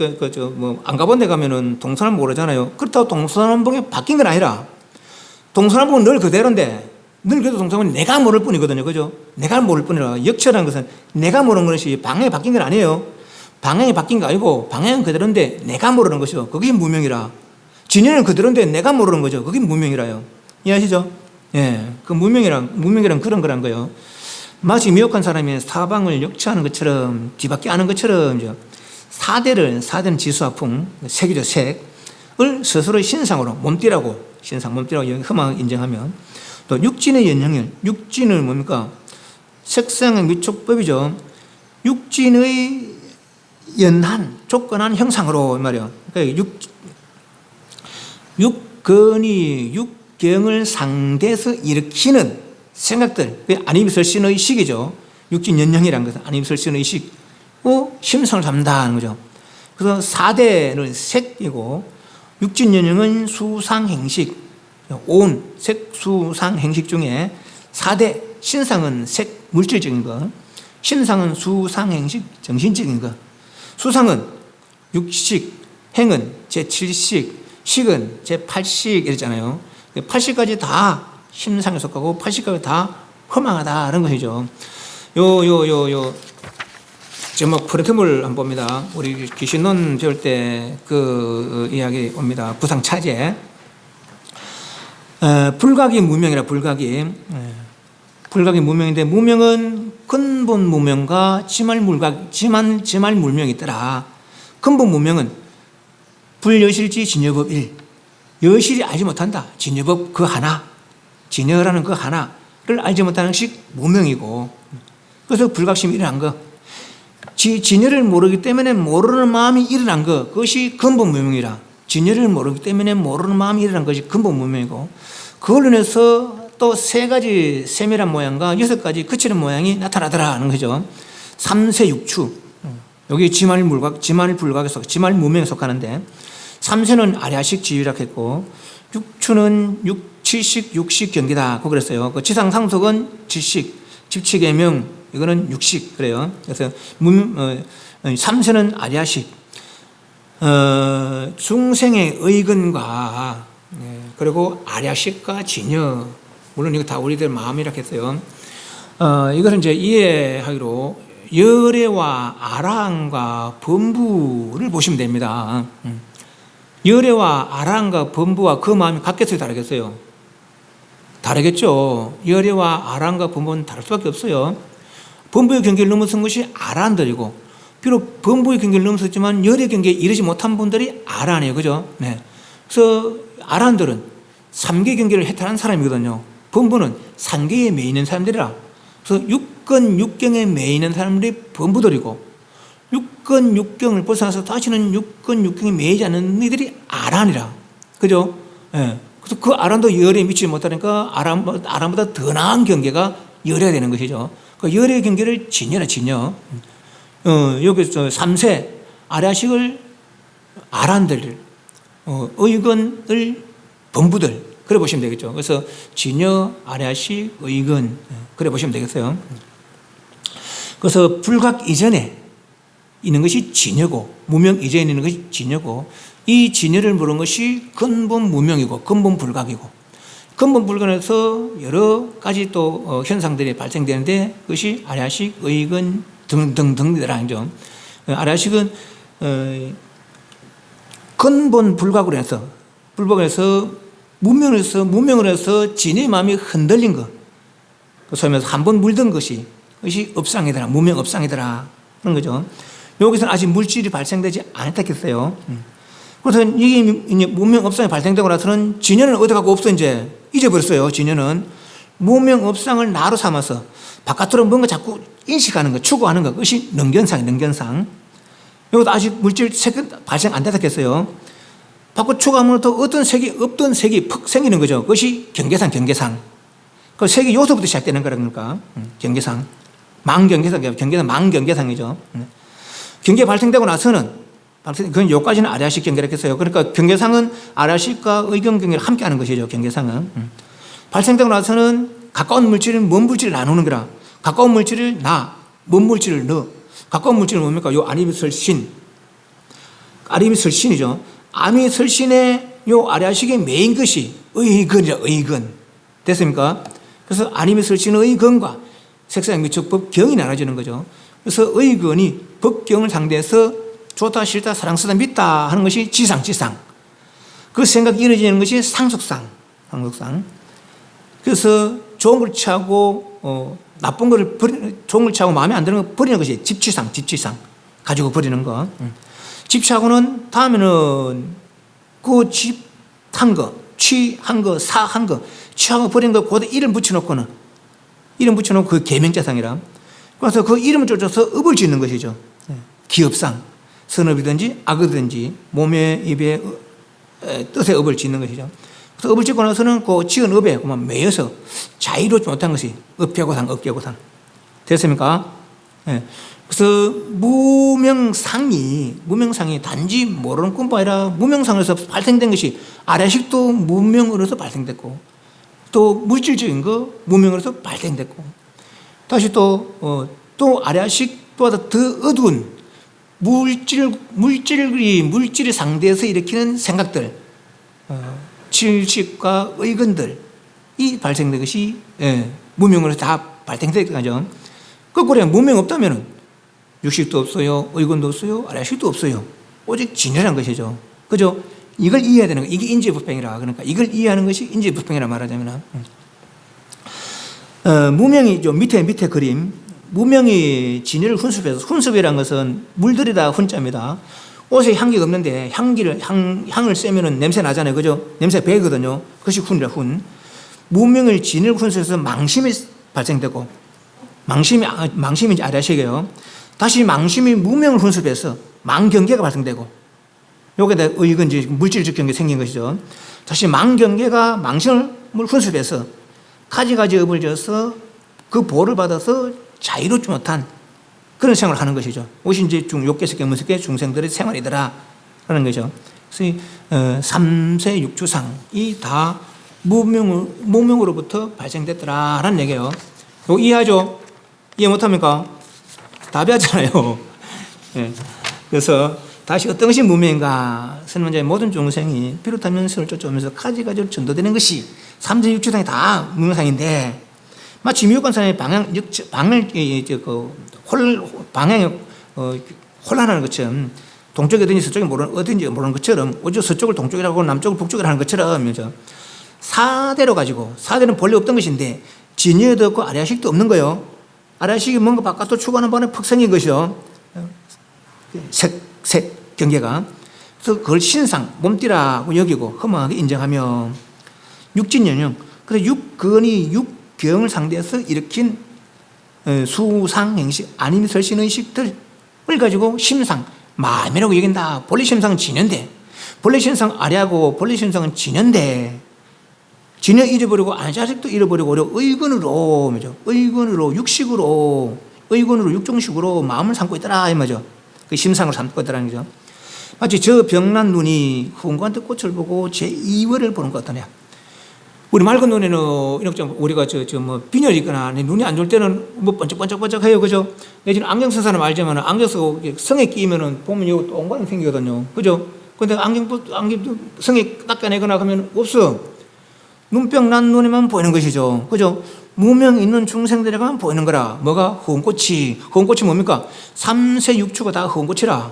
안 가본 데 가면은 동서남 모르잖아요. 그렇다고 동서남북이 바뀐 건 아니라, 동서남북은 늘 그대로인데, 늘 그래도 동서남북은 내가 모를 뿐이거든요. 그죠? 내가 모를 뿐이라. 역차라는 것은 내가 모르는 것이 방향이 바뀐 건 아니에요. 방향이 바뀐 거 아니고, 방향은 그대로인데 내가 모르는 것이요. 그게 무명이라. 진연은 그대로인데 내가 모르는 거죠. 그게 무명이라요. 이해하시죠? 예. 그 무명이란 그런 거란 거예요. 마치 미혹한 사람이 사방을 역차하는 것처럼, 뒤바뀌 하는 것처럼, 사대는 지수화풍, 색이죠, 색을 스스로 신상으로, 몸띠라고, 몸띠라고 흠을 인정하면, 또 육진의 연형일, 육진은 뭡니까? 색상의 미촉법이죠. 육진의 연한, 조건한 형상으로, 말이에요. 그러니까 육경을 상대해서 일으키는 생각들, 안입설신의 식이죠. 육진 연형이라는 것은 안입설신의 식, 심성을 담는다는 거죠. 그래서 4대는 색이고, 육진 연형은 수상행식, 온, 색, 수상, 행식 중에 4대, 신상은 색, 물질적인 것, 심상은 수상, 행식, 정신적인 것, 수상은 육식, 행은 제7식, 식은 제8식 이랬잖아요. 8식까지 다 심상에 속하고 8식까지 다 허망하다는 것이죠. 제목 프레트물 한번 봅니다. 우리 귀신론 배울 때 그 이야기 옵니다. 부상차제. 불각이 무명이라, 불각이 무명인데, 무명은 근본 무명과 지말 물명이 있더라. 근본 무명은 불여실지 진여법 1. 여실이 알지 못한다. 진여법 그 하나, 진여라는 그 하나를 알지 못하는 것이 무명이고, 그래서 불각심이 일어난 거, 진여를 모르기 때문에 모르는 마음이 일어난 거, 그것이 근본 무명이라. 진여를 모르기 때문에 모르는 마음이 일어난 것이 근본 무명이고, 그걸로 인해서 또 3가지 세밀한 모양과 6가지 거칠은 모양이 나타나더라는 거죠. 3세 6추. 여기 지말 불각에 지말 무명에 속하는데, 3세는 아랴식 지위라 했고, 6추는 7식, 6식 경계다. 그 그랬어요. 그 지상상속은 7식, 집치계명, 이거는 6식. 그래요. 그래서 3세는 아랴식. 중생의 의근과, 그리고 아랴식과 진여, 물론 이거 다 우리들 마음이라 했어요. 이것은 이제 이해하기로 열애와 아라한과 범부를 보시면 됩니다. 열애와 아라한과 범부와 그 마음이 같겠어요, 다르겠어요? 다르겠죠. 열애와 아라한과 범부는 다를 수밖에 없어요. 범부의 경계를 넘어선 것이 아라한들이고, 비록 범부의 경계를 넘었지만 열의 경계에 이르지 못한 분들이 아라한이에요. 그죠? 네. 그래서 아라한들은 3계 경계를 해탈한 사람이거든요. 범부는 3계에 매이는 사람들이라. 그래서 6권 6경에 매이는 사람들이 범부들이고, 6권 6경을 벗어나서 다시는 6권 6경에 매이지 않는 이들이 아라한이라. 그죠? 네. 그래서 그 아라한도 열에 미치지 못하니까 아라한보다 더 나은 경계가 열해야 되는 것이죠. 그 열의 경계를 진여라, 진여. 여기서 3세 아라식을 아란들, 의건을 범부들, 그래 보시면 되겠죠. 그래서 진여, 아라식, 의건, 그래 보시면 되겠어요. 그래서 불각 이전에 있는 것이 진여고, 무명 이전에 있는 것이 진여고, 이 진여를 모르는 것이 근본 무명이고 근본 불각이고, 근본 불근에서 여러 가지 또 현상들이 발생되는데 그것이 아래아식, 의근 등등등이더라. 아래아식은 근본 불각으로 해서 문명을 해서 진의 마음이 흔들린 것. 소위 말해서 한번 물든 것이 업상이더라. 무명 업상이더라. 그런 거죠. 여기서는 아직 물질이 발생되지 않았다 했어요. 그래서 이게 무명 업상이 발생되고 나서는 진여는 어디 가고 없어 이제 잊어버렸어요. 진여는 무명 업상을 나로 삼아서 바깥으로 뭔가 자꾸 인식하는 것, 추구하는 것, 그것이 능견상. 여기도 아직 물질 발생 안 됐다 했어요. 바꿔 추구하면 또 어떤 색이 없던 색이 퍽 생기는 거죠. 그것이 경계상. 그 색이 요소부터 시작되는 거라니까. 경계상. 망경계상이죠. 경계 발생되고 나서는, 그건 요까지는 아래아식 경계라고 했어요. 그러니까 경계상은 아래아식과 의경 경계를 함께 하는 것이죠. 경계상은. 발생되고 나서는 가까운 물질은 먼 물질을 나누는 거라. 가까운 물질을 나, 먼 물질을 너. 가까운 물질은 뭡니까? 요 아리미설신. 아리미설신이죠. 아미설신의 요 아래아식의 메인 것이 의근이라, 의근. 됐습니까? 그래서 아리미설신의 의근과 색상 미적 법경이 나눠지는 거죠. 그래서 의근이 법경을 상대해서 좋다, 싫다, 사랑스다, 믿다 하는 것이 지상. 그 생각이 이루어지는 것이 상속상. 그래서 좋은 걸 취하고, 나쁜 거를 좋은 걸 취하고 마음에 안 드는 걸 버리는 것이 집취상. 가지고 버리는 거. 집취하고는 다음에는 그 집한 거, 취한 거, 사한 거, 취하고 버린 거, 거기다 이름 붙여놓고 그 계명자상이라. 그래서 그 이름을 쫓아서 업을 짓는 것이죠. 기업상. 선업이든지 악이든지 몸에 입에 뜻에 업을 짓는 것이죠. 그래서 업을 짓고 나서는 그 지은 업에 매여서 자유롭지 못한 것이 업계고상. 됐습니까? 그래서 무명상이 단지 모르는 꿈뿐 아니라 무명상에서 발생된 것이 아래식도 무명으로서 발생됐고 또 물질적인 거 무명으로서 발생됐고 다시 또 아래식보다 더 어두운 물질이 상대해서 일으키는 생각들, 질식과 의근들이 발생된 것이 무명으로서 다 발생된 거죠. 거꾸로 무명 없다면 육식도 없어요, 의근도 없어요, 아래식도 없어요. 오직 진열한 것이죠. 그죠? 이걸 이해해야 되는 거예요. 이게 인지불평이라. 그러니까 이걸 이해하는 것이 인지불평이라 말하자면 무명이죠. 밑에 그림. 무명이 진열을 훈습이라는 것은 물들이다 훈자입니다. 옷에 향기가 없는데 향을 쐬면은 냄새 나잖아요. 그죠? 냄새 배거든요. 그것이 훈이라 훈. 무명을 진열 훈습해서 망심이 발생되고 망심인지 아래식이에요. 다시 망심이 무명을 훈습해서 망경계가 발생되고 요게 다 의근지 물질적 경계 생긴 것이죠. 다시 망경계가 망심을 훈습해서 가지가지 업을 지어서 그 보를 받아서 자유롭지 못한 그런 생활을 하는 것이죠. 옷이 이제 욕계석 경문석계 중생들의 생활이더라 라는 거죠. 그래서 3세 육주상이 다 무명으로부터 발생됐더라라는 얘기예요. 이거 이해하죠? 이해 못합니까? 답이하잖아요. 그래서 다시 어떤 것이 무명인가? 선문자의 모든 중생이 비롯한 면수를 쫓아오면서 가지가지로 전도되는 것이 3세 육주상이 다 무명상인데 마치 미혹관상의 방향이 혼란하는 것처럼 동쪽이 어딘지 서쪽이 어딘지 모르는 것처럼 오히려 서쪽을 동쪽이라고 하고 남쪽을 북쪽이라고 하는 것처럼 사대로 가지고 사대는 본래 없던 것인데 진여도 없고 아래아식도 없는 거예요. 아래아식이 뭔가 바깥으로 추구하는 바람에 퍽 생긴 것이죠. 색 경계가. 그래서 그걸 신상 몸띠라고 여기고 허망하게 인정하며 육진연영. 그래서 육근이 육경을 상대해서 일으킨 수상 행식 아니면 설신 의식들을 가지고 심상 마음이라고 여긴다. 본래 심상은 진연데 본래 심상 아래하고 본래 심상은 진연데 진여 잃어버리고 아래아식도 잃어버리고 의근으로 육식으로 의근으로 육종식으로 마음을 삼고 있더라 이 말이죠. 그 심상을 삼고 있더라는 거죠. 마치 저 병난 눈이 hun구한테 꽃을 보고 제2월을 보는 것 같다냐. 우리 맑은 눈에는 이렇게 우리가 빈혈이 있거나 눈이 안 좋을 때는 뭐 번쩍번쩍해요. 그죠? 내지는 안경 쓴 사람 알지만 안경 쓰고 성에 끼면은 보면 이거 동그랗게 생기거든요. 그죠? 근데 안경 성에 닦아내거나 하면 없어. 눈병 난 눈에만 보이는 것이죠. 그죠? 무명 있는 중생들에게만 보이는 거라. 뭐가? 허공꽃이. 허공꽃이 뭡니까? 삼세육추가 다 허공꽃이라.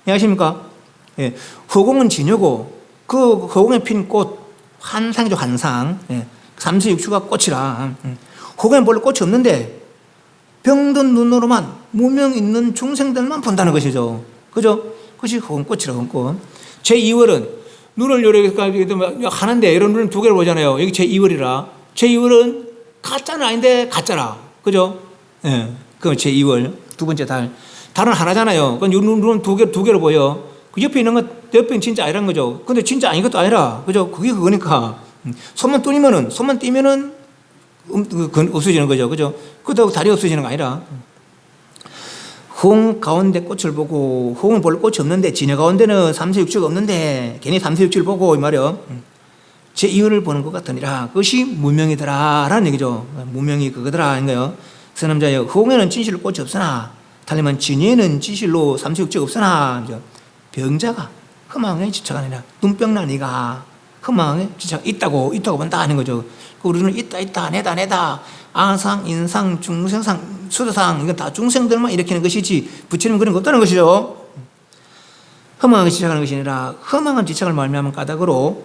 이해하십니까? 예. 허공은 진여고 그 허공에 핀 꽃 환상이죠. 환상. 예. 삼세육추가 꽃이라. 허공에 원래 꽃이 없는데 병든 눈으로만 무명 있는 중생들만 본다는 것이죠. 그죠? 그것이 허공꽃이라. 허공꽃. 제2월은 눈을 이렇게 하는데 이런 눈을 두 개를 보잖아요. 여기 제2월이라. 제2월은 가짜는 아닌데 가짜라. 그죠? 예. 그 제2월. 두 번째 달. 달은 하나잖아요. 그건 눈은 두 개로 보여. 그 옆에 있는 것, 옆에는 진짜 아니란 거죠. 근데 진짜 아닌 것도 아니라. 그죠? 그게 그거니까. 손만 띄면은 없어지는 거죠. 그죠? 그렇다고 달이 없어지는 거 아니라. 홍 가운데 꽃을 보고, 홍은 원래 꽃이 없는데, 진해 가운데는 삼세육추가 없는데, 괜히 삼세육추를 보고, 이 말이요. 제2월을 보는 것 같으니라. 그것이 무명이더라. 라는 얘기죠. 무명이 그거더라. 하는 거예요. 서남자여, 홍에는 진실로 꽃이 없으나, 달리면 진해는 진실로 삼세육추가 없으나, 병자가 허망에 지쳐가느냐. 눈병 나니가 허망에 지쳐 있다고 본다 하는 거죠. 우리는 있다, 내다. 아상, 인상, 중생상, 수도상, 이건 다 중생들만 일으키는 것이지, 부처님은 그런 거 없다는 것이죠. 허망하게 지착하는 것이 아니라, 허망한 지착을 말미암은 까닭으로,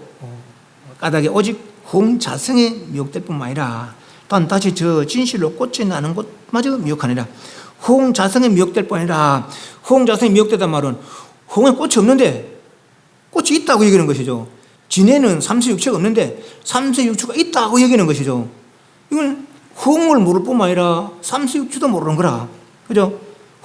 까닭에 오직 홍 자성에 미혹될 뿐만 아니라, 또한 다시 저 진실로 꽃이 나는 곳마저 미혹하느라. 홍 자성에 미혹될 뿐 아니라, 홍 자성에 미혹되단 말은, 홍에 꽃이 없는데, 꽃이 있다고 얘기하는 것이죠. 진해는 삼세육추가 없는데, 삼세육추가 있다고 얘기하는 것이죠. 이건 호응을 모를 뿐만 아니라 삼세육추도 모르는 거라. 그죠?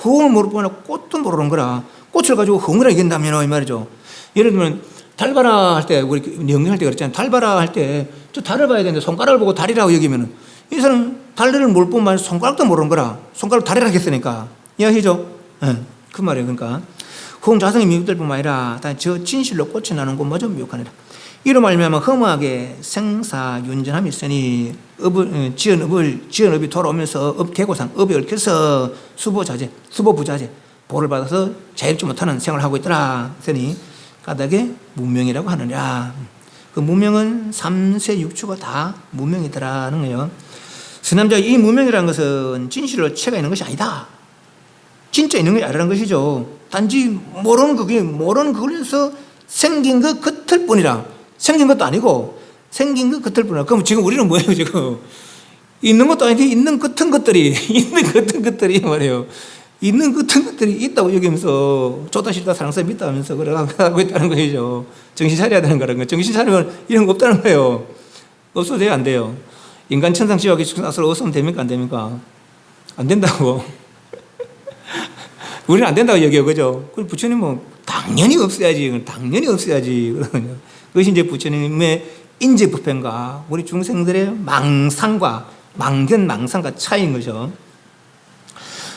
호응을 모를 뿐만 아니라 꽃도 모르는 거라. 꽃을 가지고 호응이라 얘기한다면 이 말이죠. 예를 들면 달바라 할 때 우리 연기할 때 그랬잖아요. 달바라 할 때 저 달을 봐야 되는데 손가락을 보고 달이라고 얘기하면 이 사람은 달을 모를 뿐만 아니라 손가락도 모르는 거라. 손가락 달이라고 했으니까. 이해하시죠? 네. 그 말이에요. 그러니까 호응 자성이 미혹될 뿐만 아니라 저 진실로 꽃이 나는 곳마저 미혹하느라. 이로 말미암아 허무하게 생사윤전함이 있으니 지연업이 돌아오면서 업계고상 업에 얽혀서 수보부자재 보를 받아서 자유롭지 못하는 생활을 하고 있더라. 그러니 까닭에 무명이라고 하느냐. 그 무명은 삼세육추가 다 무명이더라는 거예요. 서남자 이 무명이라는 것은 진실로 체가 있는 것이 아니다. 진짜 있는 것이 아니라는 것이죠. 단지 모르는 그걸에서 생긴 것 겉을 뿐이라. 생긴 것도 아니고 생긴 것 겉을 뿐이라. 그럼 지금 우리는 뭐예요 지금? 있는 것도 아닌데 있는 겉은 것들이 말이에요. 있는 겉은 것들이 있다고 여기면서 좋다 싫다 사랑스럽다 믿다 하면서 그래 하고 있다는 것이죠. 정신 차려야 되는 거라는 거예요. 정신 차리면 이런 거 없다는 거예요. 없어도 돼요 안 돼요? 인간 천상 지옥에 나서 없으면 됩니까 안 됩니까? 안 된다고. 우리는 안 된다고 얘기해요. 그죠? 그럼 부처님은 당연히 없어야지. 그것이 이제 부처님의 인재부패인가, 우리 중생들의 망상과 차이인 거죠.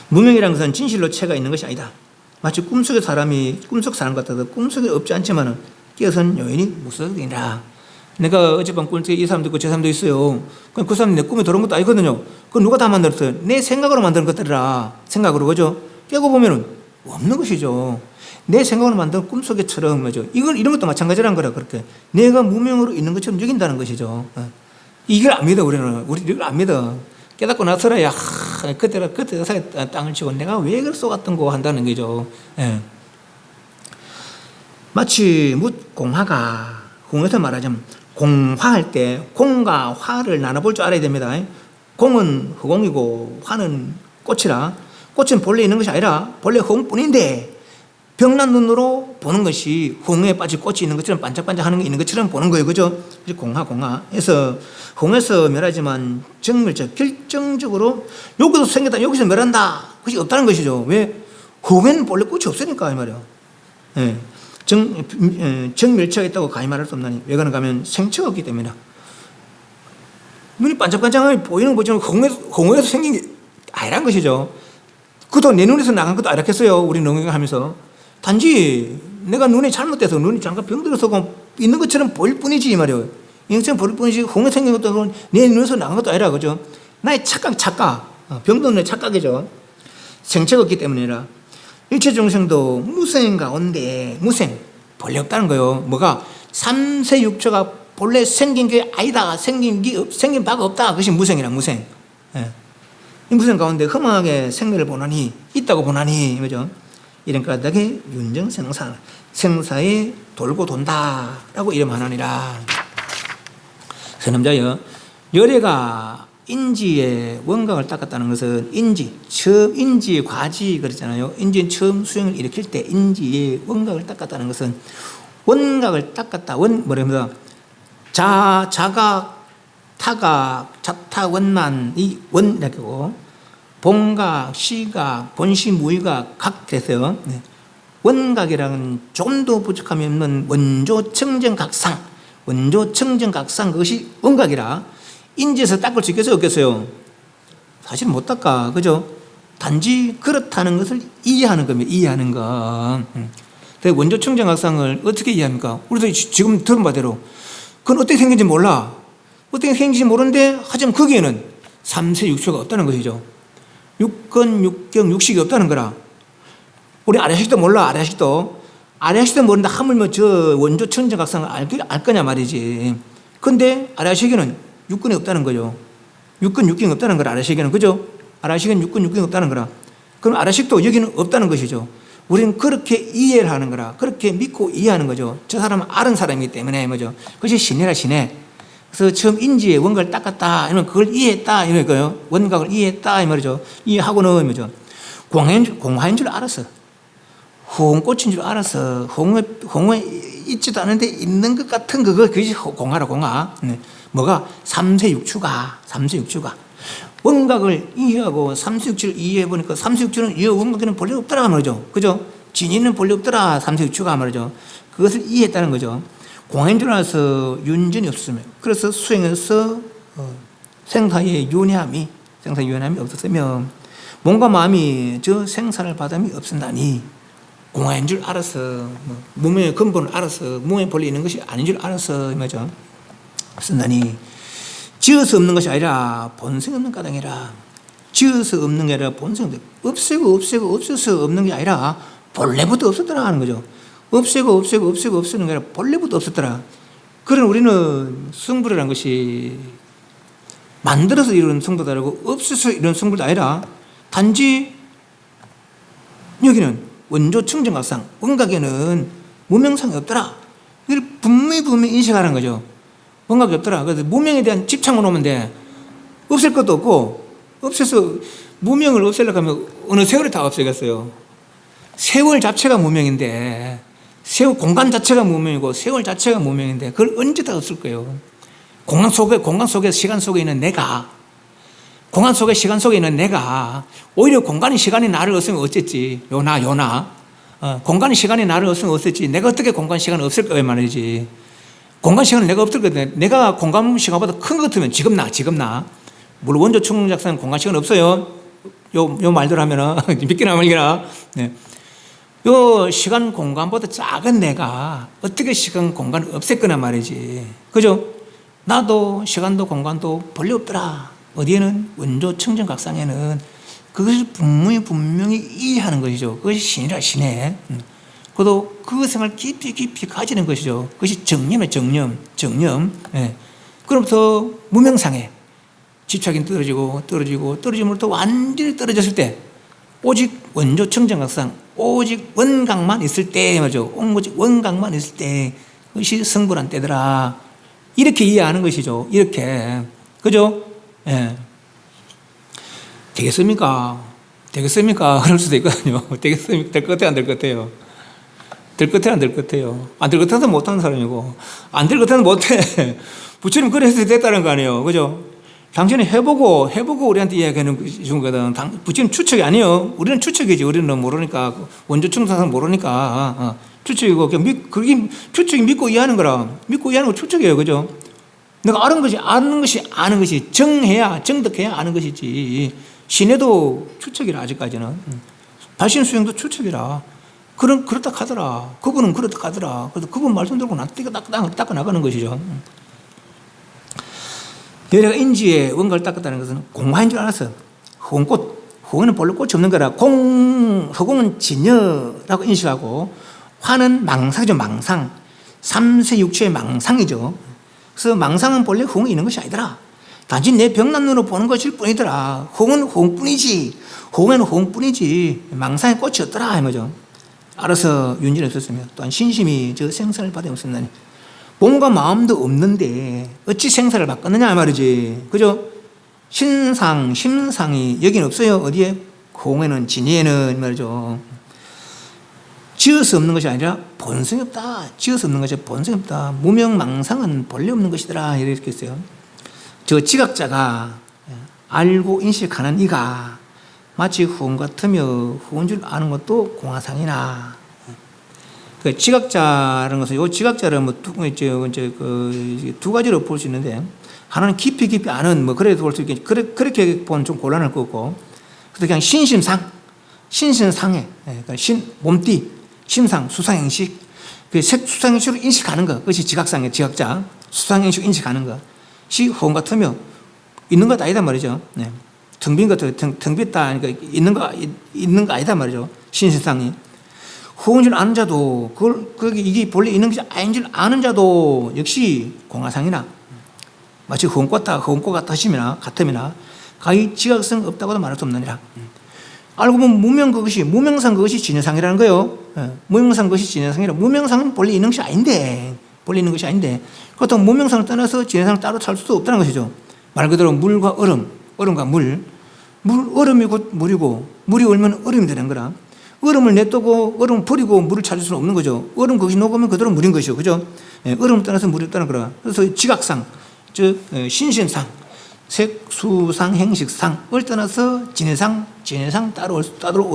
무명이라는 것은 진실로 체가 있는 것이 아니다. 마치 꿈속 사람 같아도 꿈속에 없지 않지만은 깨어선 요인이 무소속이라. 내가 어젯밤 꿈속에 이 사람도 있고 저 사람도 있어요. 그 사람이 내 꿈에 들어온 것도 아니거든요. 그건 누가 다 만들었어요? 내 생각으로 만든 것들이라. 생각으로, 그죠? 깨고 보면은 없는 것이죠. 내 생각으로 만든 꿈속에처럼, 뭐죠? 이런 것도 마찬가지라는 거라, 그렇게. 내가 무명으로 있는 것처럼 여긴다는 것이죠. 이걸 안 믿어, 우리는. 우리 이걸 안 믿어. 깨닫고 나서야, 그때 땅을 치고 내가 왜 그걸 쏘갔던 거 한다는 거죠. 예. 마치 공화가, 공에서 말하자면, 공화할 때, 공과 화를 나눠볼 줄 알아야 됩니다. 공은 허공이고, 화는 꽃이라. 꽃은 본래 있는 것이 아니라, 본래 허공뿐인데, 병난 눈으로 보는 것이 홍에 빠질 꽃이 있는 것처럼 반짝반짝 하는 게 있는 것처럼 보는 거예요. 그죠? 공화. 그래서 홍에서 멸하지만 결정적으로 여기서 생겼다, 여기서 멸한다. 그것이 없다는 것이죠. 왜? 홍에는 본래 꽃이 없으니까, 이 말이에요. 예. 정멸체가 있다고 가히 말할 수 없나니. 왜 그런가 하면 생체가 없기 때문이다. 눈이 반짝반짝하게 보이는 거지만 홍에서 생긴 게 아니란 것이죠. 그것도 내 눈에서 나간 것도 아니겠어요. 우리 능력하면서. 단지 내가 눈이 잘못돼서 눈이 잠깐 병들어서 있는 것처럼 보일 뿐이지, 이 말이에요. 인생 보일 뿐이지, 홍에 생긴 것도 내 눈에서 나간 것도 아니라, 그죠? 나의 착각. 병든 내 착각이죠. 생체가 없기 때문이라. 일체 중생도 무생 가운데, 본래 없다는 거예요. 뭐가? 삼세육처가 본래 생긴 게 아니다. 생긴 바가 없다. 그것이 무생이라, 무생. 예. 이 무생 가운데 허망하게 생멸을 보나니, 있다고 보나니, 그죠? 이런 까닭에 윤정생사, 생사에 돌고 돈다. 라고 이름하느니라. 선험자여, 열애가 인지의 원각을 닦았다는 것은 처음 인지의 과지 그랬잖아요. 인지의 처음 수행을 일으킬 때 인지의 원각을 닦았다는 것은 원각을 닦았다. 뭐랍니다. 자각, 타각, 자타, 원만, 이 원이라고 본각, 시각, 본시, 무의각 각 됐어요. 원각이라는 조금 더 부족함이 없는 원조, 청정, 각상, 원조, 청정, 각상 그것이 원각이라 인지에서 닦을 수 있겠어요? 없겠어요? 사실 못 닦아. 그죠? 단지 그렇다는 것을 이해하는 겁니다. 이해하는 거. 원조 청정각상을 어떻게 이해합니까? 우리도 지금 들은 바대로 그건 어떻게 생긴지 몰라. 어떻게 생긴지 모르는데 하지만 거기에는 삼세 육초가 없다는 것이죠. 육건, 육경, 육식이 없다는 거라. 우리 아래식도 몰라. 아래식도 모른다 하물며 저 원조 청정각상을 알 거냐 말이지. 근데 아래식에는 육근이 없다는 거죠. 육근, 육경이 없다는 거라. 아래식에는. 그죠? 아래식에는 육근, 육경이 없다는 거라. 그럼 아래식도 여기는 없다는 것이죠. 우리는 그렇게 이해를 하는 거라. 그렇게 믿고 이해하는 거죠. 저 사람은 아는 사람이기 때문에 뭐죠. 그것이 신이라 신해. 그래서 처음 인지의 원각을 닦았다. 이러면 그걸 이해했다. 이런 거예요. 원각을 이해했다. 이 말이죠. 이해하고는 뭐죠. 공화인 줄 알았어. 홍꽃인 줄 알았어. 홍에 있지도 않은데 있는 것 같은 그것이 공화라, 공화. 뭐가? 삼세육추가. 원각을 이해하고 삼세육추를 이해해보니까 삼세육추는 이 원각에는 본래 없더라 말이죠. 그죠? 진리는 본래 없더라. 삼세육추가 말이죠. 그것을 이해했다는 거죠. 공화인 줄 알아서 윤전이 없었으며, 그래서 수행에서 생사의 윤회함이 없었으며, 몸과 마음이 저 생사를 받음이 없었다니, 공화인 줄 알아서, 무명의 근본을 알아서, 무명의 본래 있는 것이 아닌 줄 알아서, 맞죠? 없었다니, 지어서 없는 것이 아니라 본성 없는 까닭이라. 지어서 없는 게 아니라 본성 없어서 없는 게 아니라 본래부터 없었더라 하는 거죠. 없애는 게 아니라 본래부터 없었더라. 그런 우리는 성불이라는 것이 만들어서 이루는 성불도 아니고 없어서 이루는 성불도 아니라 단지 여기는 원조 청정각상 원각에는 무명상이 없더라. 이걸 분명히 인식하라는 거죠. 원각이 없더라. 그래서 무명에 대한 집착만 오면 돼. 없앨 것도 없고, 없애서 무명을 없애려고 하면 어느 세월이 다 없애겠어요. 세월 자체가 무명인데, 공간 자체가 무명이고, 세월 자체가 무명인데, 그걸 언제 다 없을 거예요. 공간 속에, 시간 속에 있는 내가, 공간 속에, 시간 속에 있는 내가, 오히려 공간이 시간이 나를 없으면 어쨌지. 요나. 공간이 시간이 나를 없으면 어쨌지. 내가 어떻게 공간 시간을 없앨 거야 말이지. 공간 시간은 내가 없을 거거든. 내가 공간 시간보다 큰 것 같으면 지금 나. 물론 원조 청정각상은 공간 시간 없어요. 요 말대로 하면은 믿기나 말기나. 네. 요 시간 공간보다 작은 내가 어떻게 시간 공간을 없앴거나 말이지. 그죠? 나도 시간도 공간도 본래 없더라. 어디에는 원조 청정각상에는 그것을 분명히 이해하는 것이죠. 그것이 신이라 신해. 그것도 그 생활을 깊이 가지는 것이죠. 그것이 정념이에요. 정념. 예. 그로부터 무명상에 집착이 떨어지므로부터 완전히 떨어졌을 때 오직 원조 청정각상, 오직 원각만 있을 때 말이죠. 오직 원각만 있을 때 그것이 성불한 때더라. 이렇게 이해하는 것이죠. 이렇게. 그죠? 예. 되겠습니까? 그럴 수도 있거든요. 되겠습니까? 될 것 같아요? 안 될 것 같아요? 될 것 같아요? 안 될 것 같아요? 안 될 것 같아서 못하는 사람이고, 안 될 것 같아서 못해. 부처님 그래서 됐다는 거 아니에요. 그죠? 당신이 해보고 우리한테 이야기하는 준 거거든. 부처님 추측이 아니에요. 우리는 추측이지. 우리는 모르니까. 원조 청정각상 모르니까. 추측이고, 그게 추측이 믿고 이해하는 거라. 믿고 이해하는 거 추측이에요. 그죠? 내가 아는 것이 정득해야 아는 것이지. 신에도 추측이라, 아직까지는. 발신 수행도 추측이라. 그렇다 하더라. 그분은 그렇다 하더라. 그래서 그분 말씀 들고 난 닦아 나가는 것이죠. 내가 인지의 원각을 닦았다는 것은 공화인 줄 알았어. 허공에는 본래 꽃이 없는 거라. 허공은 진여라고 인식하고, 화는 망상이죠, 망상. 삼세 육체의 망상이죠. 그래서 망상은 본래 호응이 있는 것이 아니더라. 단지 내 병난 눈으로 보는 것일 뿐이더라. 호응은 호응뿐이지. 호응에는 호응뿐이지. 망상의 꽃이 없더라. 이 말이죠. 알아서 윤진을 썼으며 또한 신심이 저 생사를 받아 없었나니 몸과 마음도 없는데 어찌 생사를 바꿨느냐 말이지. 그죠? 신상, 심상이 여긴 없어요. 어디에? 호응에는, 진리에는 말이죠. 지어서 없는 것이 아니라 본성이 없다. 지어서 없는 것이 본성이 없다. 무명망상은 본래 없는 것이더라. 이렇게 했어요. 저 지각자가 알고 인식하는 이가 마치 후원 같으며 후원 줄 아는 것도 공화상이나. 그 지각자라는 것은 요 지각자를 두 가지로 볼 수 있는데 하나는 깊이 아는 그래도 볼 수 있겠지. 그렇게 보면 좀 곤란할 거고. 그래서 그냥 신심상해. 그러니까 몸띠, 심상, 수상행식. 그 수상행식으로 인식하는 것. 그것이 지각상의 지각자. 수상행식으로 인식하는 것. 시 호응 같으며 있는 것 아니다 말이죠. 네. 텅 빈 것도 텅 빈다. 그러니까 있는 거 아니다 말이죠. 신심상이. 호응인 줄 아는 자도 이게 본래 있는 것이 아닌 줄 아는 자도 역시 공화상이나 마치 호응꽃 같음이나 가히 지각성 없다고도 말할 수 없느니라. 알고 보면 무명상 그것이 진여상이라는 거예요. 무명상 그것이 진여상이라. 무명상은 본래 있는 것이 아닌데 그렇다고 무명상을 떠나서 진여상을 따로 살 수도 없다는 것이죠. 말 그대로 물과 얼음과 얼음이 곧 물이고 물이 얼면 얼음이 되는 거라. 얼음을 내두고 얼음을 버리고 물을 찾을 수는 없는 거죠. 얼음 거기 녹으면 그대로 물인 것이죠. 그죠? 얼음을 떠나서 물이 없다는 거라. 그래서 지각상, 즉 신심상, 색수상, 행식상을 떠나서 진해상 따로 올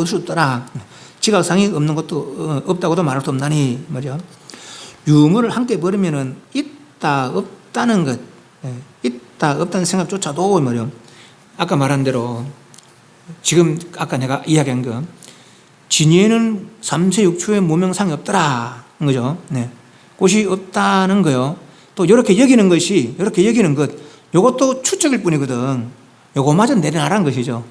수 없더라. 지각상이 없는 것도 없다고도 말할 수 없나니 말이야. 유무를 함께 버리면은 있다 없다는 것, 있다 없다는 생각조차도 말이야. 아까 말한 대로 지금 아까 내가 이야기한 거 진예는 삼세육초에 무명상이 없더라 거죠. 네. 그것이 없다는 거요. 또 이렇게 여기는 것 이것도 추측일 뿐이거든. 요거마저 내려놔라는 것이죠.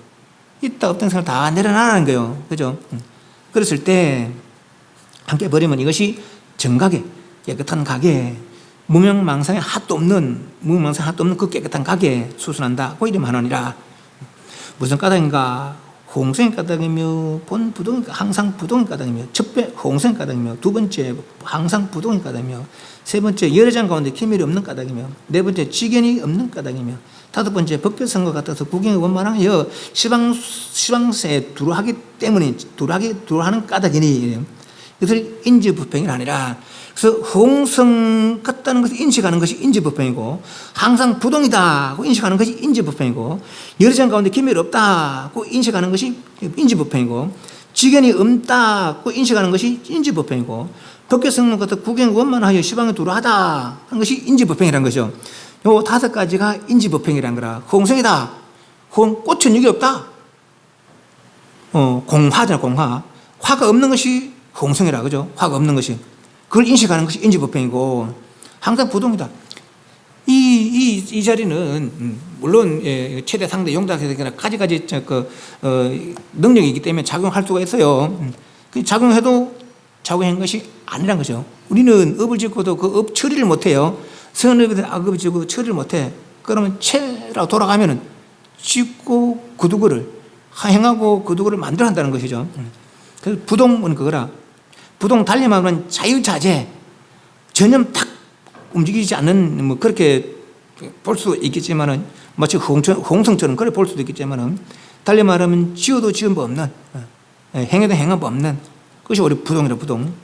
있다 없다는 생각 다 내려놔라는 거예요. 그죠? 그랬을 때 함께 버리면 이것이 정각에 깨끗한 각에 무명망상에 하도 없는 그 깨끗한 각에 수순한다. 그 이름 하나니라. 무슨 까닭인가? 홍성의 까닭이며 본부동의 항상 부동의 까닭이며 첫째 홍성의 까닭이며 두 번째 항상 부동의 까닭이며 세 번째 열애장 가운데 기밀이 없는 까닭이며 네 번째 지견이 없는 까닭이며 다섯 번째 법계성과 같아서 구경이 원만하여 시방세에 두루하는 까닭이니 이것을 인지부평이 아니라 그래서 홍성 같다는 것을 인식하는 것이 인지부평이고 항상 부동이다고 인식하는 것이 인지부평이고 열애장 가운데 기밀이 없다고 인식하는 것이 인지부평이고 지견이 없다고 인식하는 것이 인지부평이고 법계성과 같아 구경이 원만하여 시방에 두루하다 하는 것이 인지부평이라는 것이죠. 요 다섯 가지가 인지부평이라는 거라. 홍성이다. 꽃은 육이 없다. 공화잖아, 공화. 화가 없는 것이 홍성이라, 그죠? 화가 없는 것이. 그걸 인식하는 것이 인지부평이고, 항상 부동이다. 이 자리는, 물론, 최대, 상대, 용답해서 가지가지, 능력이 있기 때문에 작용할 수가 있어요. 그 작용해도 작용한 것이 아니란 거죠. 우리는 업을 짓고도 그 업 처리를 못 해요. 선업에 대한 악업을 짓고 처리를 못 해. 그러면 채라고 돌아가면은 짓고 구두구를 행하고 구두구를 만들어 한다는 것이죠. 그래서 부동은 그거라. 부동 달리면 자유자재, 전혀 탁 움직이지 않는, 그렇게 볼 수도 있겠지만은, 마치 홍성처럼 그래 볼 수도 있겠지만은, 달리 말하면 지어도 지은 법 없는, 행해도 행한 법 없는, 그것이 우리 부동이라, 부동.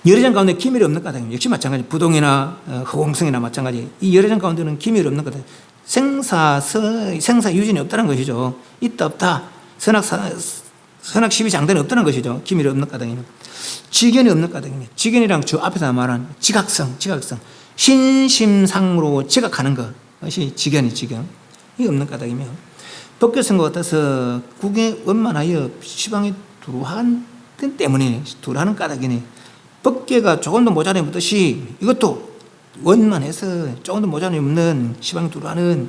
열애장 가운데 기밀이 없는 까닭입니다. 역시 마찬가지. 부동이나 허공성이나 마찬가지. 이 열애장 가운데는 기밀이 없는 까닭. 생사유진이 없다는 것이죠. 있다 없다. 선악 시비장단이 없다는 것이죠. 기밀이 없는 까닭입니다. 지견이 없는 까닭입니다. 지견이랑 저 앞에서 말한 지각성. 신심상으로 지각하는 것이 지견. 이게 없는 까닭이며 법계성과 같아서 국에 원만하여 시방에 두루한 때문에 두루하는 까닭이니 법계가 조금도 모자람이 없듯이 이것도 원만해서 조금도 모자람이 없는 시방에 두루하는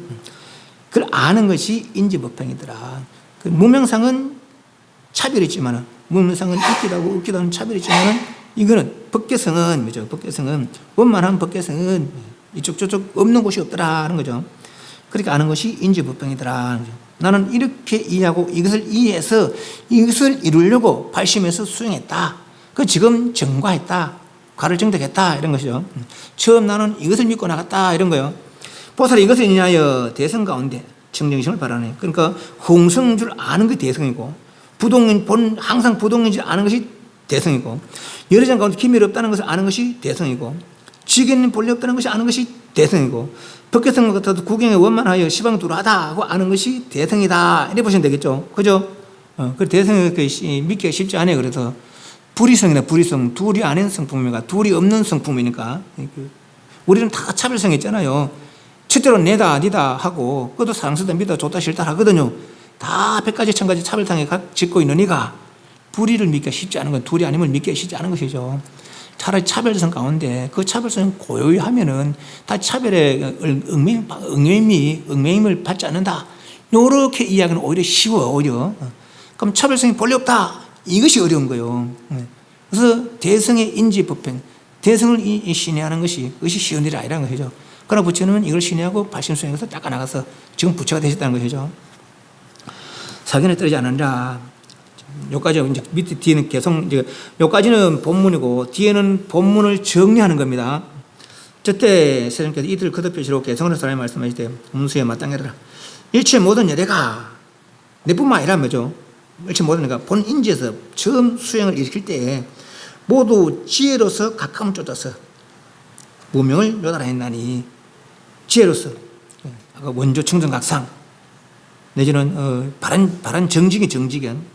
그걸 아는 것이 인지법행이더라. 그 무명상은 차별이 있지만은 무명상은 있기도 하고 없기도 하는 차별이 있지만은 이거는 법계성은 뭐죠? 법계성은 원만한 법계성은 이쪽 저쪽 없는 곳이 없더라는 거죠. 그렇게 아는 것이 인지부병이더라. 나는 이렇게 이해하고 이것을 이해해서 이것을 이루려고 발심해서 수행했다. 그 지금 증과했다. 과를 정득했다. 이런 것이죠. 처음 나는 이것을 믿고 나갔다. 이런 거요. 보살이 이것을 인하여 대성 가운데 청정심을 바라네. 그러니까 홍성인 줄 아는 게 대성이고 항상 부동인 줄 아는 것이 대성이고 여러장 가운데 기밀이 없다는 것을 아는 것이 대성이고 지견인 본래 없다는 것이 아는 것이 대성이고 법계성 같아도 구경에 원만하여 시방 두루하다 하고 아는 것이 대성이다. 이렇게 보시면 되겠죠. 그죠? 그 대성이 믿기가 쉽지 않아요. 그래서 불이성이나 불이성, 둘이 아닌 성품이니까, 둘이 없는 성품이니까. 우리는 다 차별성이 있잖아요. 첫째로 내다, 니다 하고, 그것도 사랑스다, 믿다, 좋다, 싫다 하거든요. 다 100가지, 1000가지 차별성에 짓고 있는 이가 불의를 믿기가 쉽지 않은 건 둘이 아니면 믿기가 쉽지 않은 것이죠. 차라리 차별성 가운데 그 차별성을 고요히 하면은 다 차별의 얽매임을 받지 않는다. 이렇게 이야기는 오히려 쉬워요, 오히려. 그럼 차별성이 본래 없다. 이것이 어려운 거예요. 그래서 대성의 인지법행, 대성을 신뢰하는 것이 쉬운 일이 아니라는 것이죠. 그러나 부처는 이걸 신뢰하고 발심수행에서 닦아나가서 지금 부처가 되셨다는 것이죠. 사견에 떨어지지 않느니라. 여기까지 이제 밑에 뒤에는 계속 이제 여기까지는 본문이고 뒤에는 본문을 정리하는 겁니다. 저때 세존께서 이들을 거듭하시고 개성으로 사람이 말씀하시되 문수에 마땅하라. 일체 모든 여대가 내뿐만 아니라 뭐죠? 일체 모든 여대가 본 인지에서 처음 수행을 일으킬 때 모두 지혜로서 가까움 쫓아서 무명을 요달하였나니 지혜로서 원조 청정각상 내지는 바른 정직견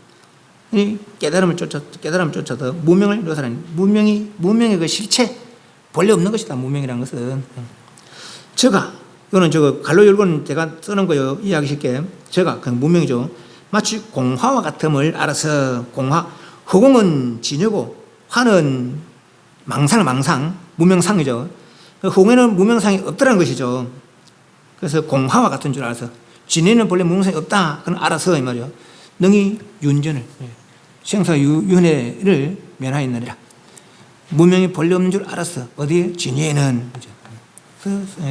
깨달음을 쫓아서 무명을 요살하니 무명의 그 실체 본래 없는 것이다. 무명이라는 것은 이거는 갈로 열고는 제가 쓰는 거예요. 이해하기 쉽게 그 무명이죠. 마치 공화와 같음을 알아서 허공은 진여고 화는 망상 무명상이죠. 홍에는 무명상이 없더라는 것이죠. 그래서 공화와 같은 줄 알아서 진해는 본래 무명상이 없다. 그건 알아서 이 말이요. 능히 윤전을 생사유연회를 면하였느니라. 무명이 본래 없는 줄 알았어. 어디에? 진예에는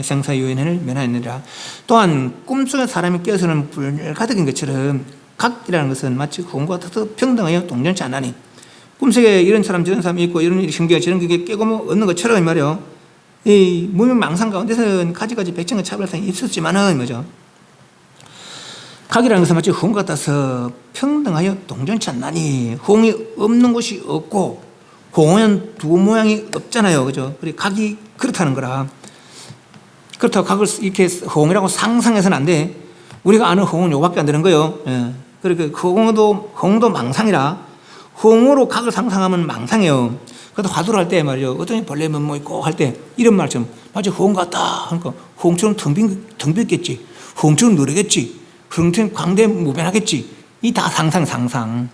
생사유연회를 면하였느니라. 또한 꿈속에 사람이 깨어서는 불가득인 것처럼 각이라는 것은 마치 공과 같아서 평등하여 동전치 않나니 꿈속에 이런 사람 저런 사람이 있고 이런 일이 생겨 저런 게 깨고 뭐 얻는 것처럼 이 말이요. 이 무명망상 가운데서는 가지가지 백정의 차별성이 있었지만은 뭐죠? 각이라는 것은 마치 홍 같아서 평등하여 동전치 않나니 홍이 없는 곳이 없고 홍은 두 모양이 없잖아요. 그죠? 그리고 각이 그렇다는 거라. 그렇다고 각을 이렇게 홍이라고 상상해서는 안 돼. 우리가 아는 홍은 요밖에 안 되는 거예요. 예. 그러니까 홍도 망상이라 홍으로 각을 상상하면 망상이에요. 그래도 화두를 할 때 말이죠. 어떤 벌레 면모 있고 할 때 이런 말처럼 마치 홍 같다. 그러니까 홍처럼 텅 비었겠지. 홍처럼 누르겠지. 형태는 광대무변하겠지. 이 다 상상.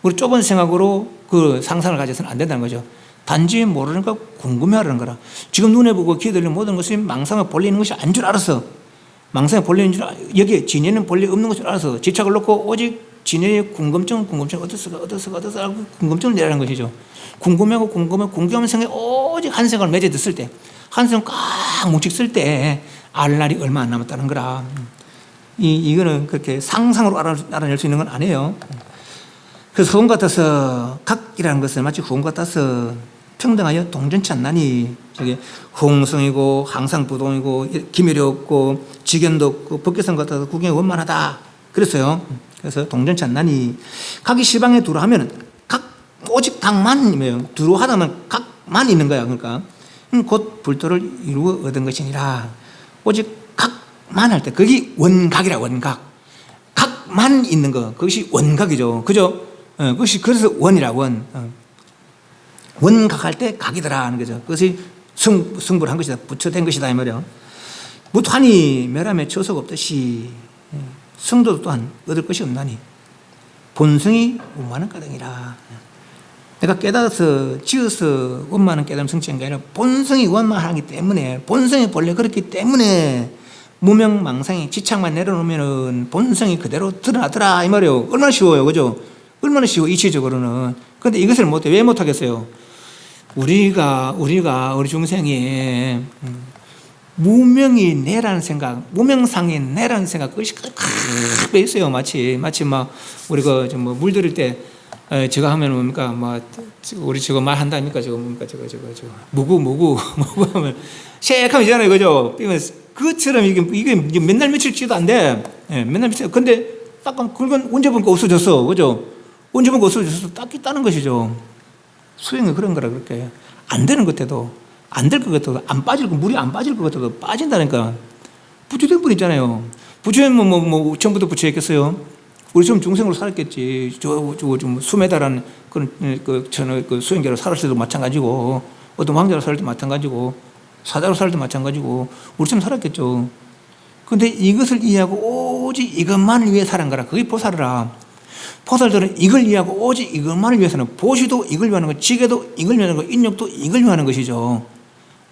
우리 좁은 생각으로 그 상상을 가져서는 안 된다는 거죠. 단지 모르니까 궁금해하는 거라. 지금 눈에 보고 귀에 들리는 모든 것이 망상에 본래 있는 것이 아닌 줄 알았어. 망상에 본래 있는 줄 여기에 진해는 본래 없는 것을 알아서 집착을 놓고 오직 진해의 궁금증 어떻을까 하고 궁금증을 내라는 것이죠. 궁금하면 생각에 오직 한 생각을 맺어뒀을 때 한 생각 꽉 뭉치 쓸 때 알 날이 얼마 안 남았다는 거라. 이거는 그렇게 상상으로 알아낼 수 있는 건 아니에요. 그래서 후원 같아서 각이라는 것은 마치 후원 같아서 평등하여 동전치 않나니 저게 홍성이고 항상 부동이고 기멸이 없고 지견도 없고 법계성 같아서 구경이 원만하다 그랬어요. 그래서 동전치 않나니 각이 시방에 두루 하면은 오직 각만 두루하다면 각만 있는 거야. 그러니까 곧 불도를 이루어 얻은 것이니라. 오직 각만 할 때 그게 원각이라. 원각 각만 있는 거 그것이 원각이죠. 그죠? 그것이 그래서 원이라. 원각할 때 각이더라 하는 거죠. 그것이 승부를 한 것이다. 부처된 것이다 이 말이요. 무탄이 멸함에 처속 없듯이 성도 또한 얻을 것이 없나니 본성이 원만한 까닭이라. 내가 깨달아서 지어서 원만한 깨달음 성취한 게 아니라 본성이 원만하기 때문에 본성이 본래 그렇기 때문에 무명망상이 지착만 내려놓으면 본성이 그대로 드러나더라 이 말이에요. 얼마나 쉬워요. 그죠? 얼마나 쉬워 이치적으로는. 그런데 이것을 못해. 왜 못하겠어요? 우리 중생이 무명이 내라는 생각, 무명상이 내라는 생각, 그것이 배 있어요. 마치 막 우리 뭐 물들일 때 제가 하면 뭡니까? 뭐 우리 저거 말한다니까 저거 뭡니까? 저거 무구 하면 쉐익하면 되잖아요, 그죠? 그것처럼 이게 맨날 며칠치도 안 돼. 예, 맨날 며칠. 근데 딱 그건 언제 보니까 없어졌어, 그죠? 언제 보니까 없어졌어. 딱 있다는 것이죠. 수행은 그런 거라 그렇게 안 되는 것 같아도. 안 될 것 같아도, 물이 안 빠질 것 같아도 빠진다니까. 부처된 분 있잖아요. 부처는 뭐, 처음부터 부처였겠어요? 우리 좀 중생으로 살았겠지. 좀 수메다라는 그 수행자로 살았을 때도 마찬가지고, 어떤 왕자로 살 때도 마찬가지고, 사자로 살 때도 마찬가지고, 우리처럼 살았겠죠. 근데 이것을 이해하고 오직 이것만을 위해 사는 거라. 그게 보살이라. 보살들은 이걸 이해하고 오직 이것만을 위해서는 보시도 이걸 위하는 거, 지게도 이걸 위하는 거, 인욕도 이걸 위하는 것이죠.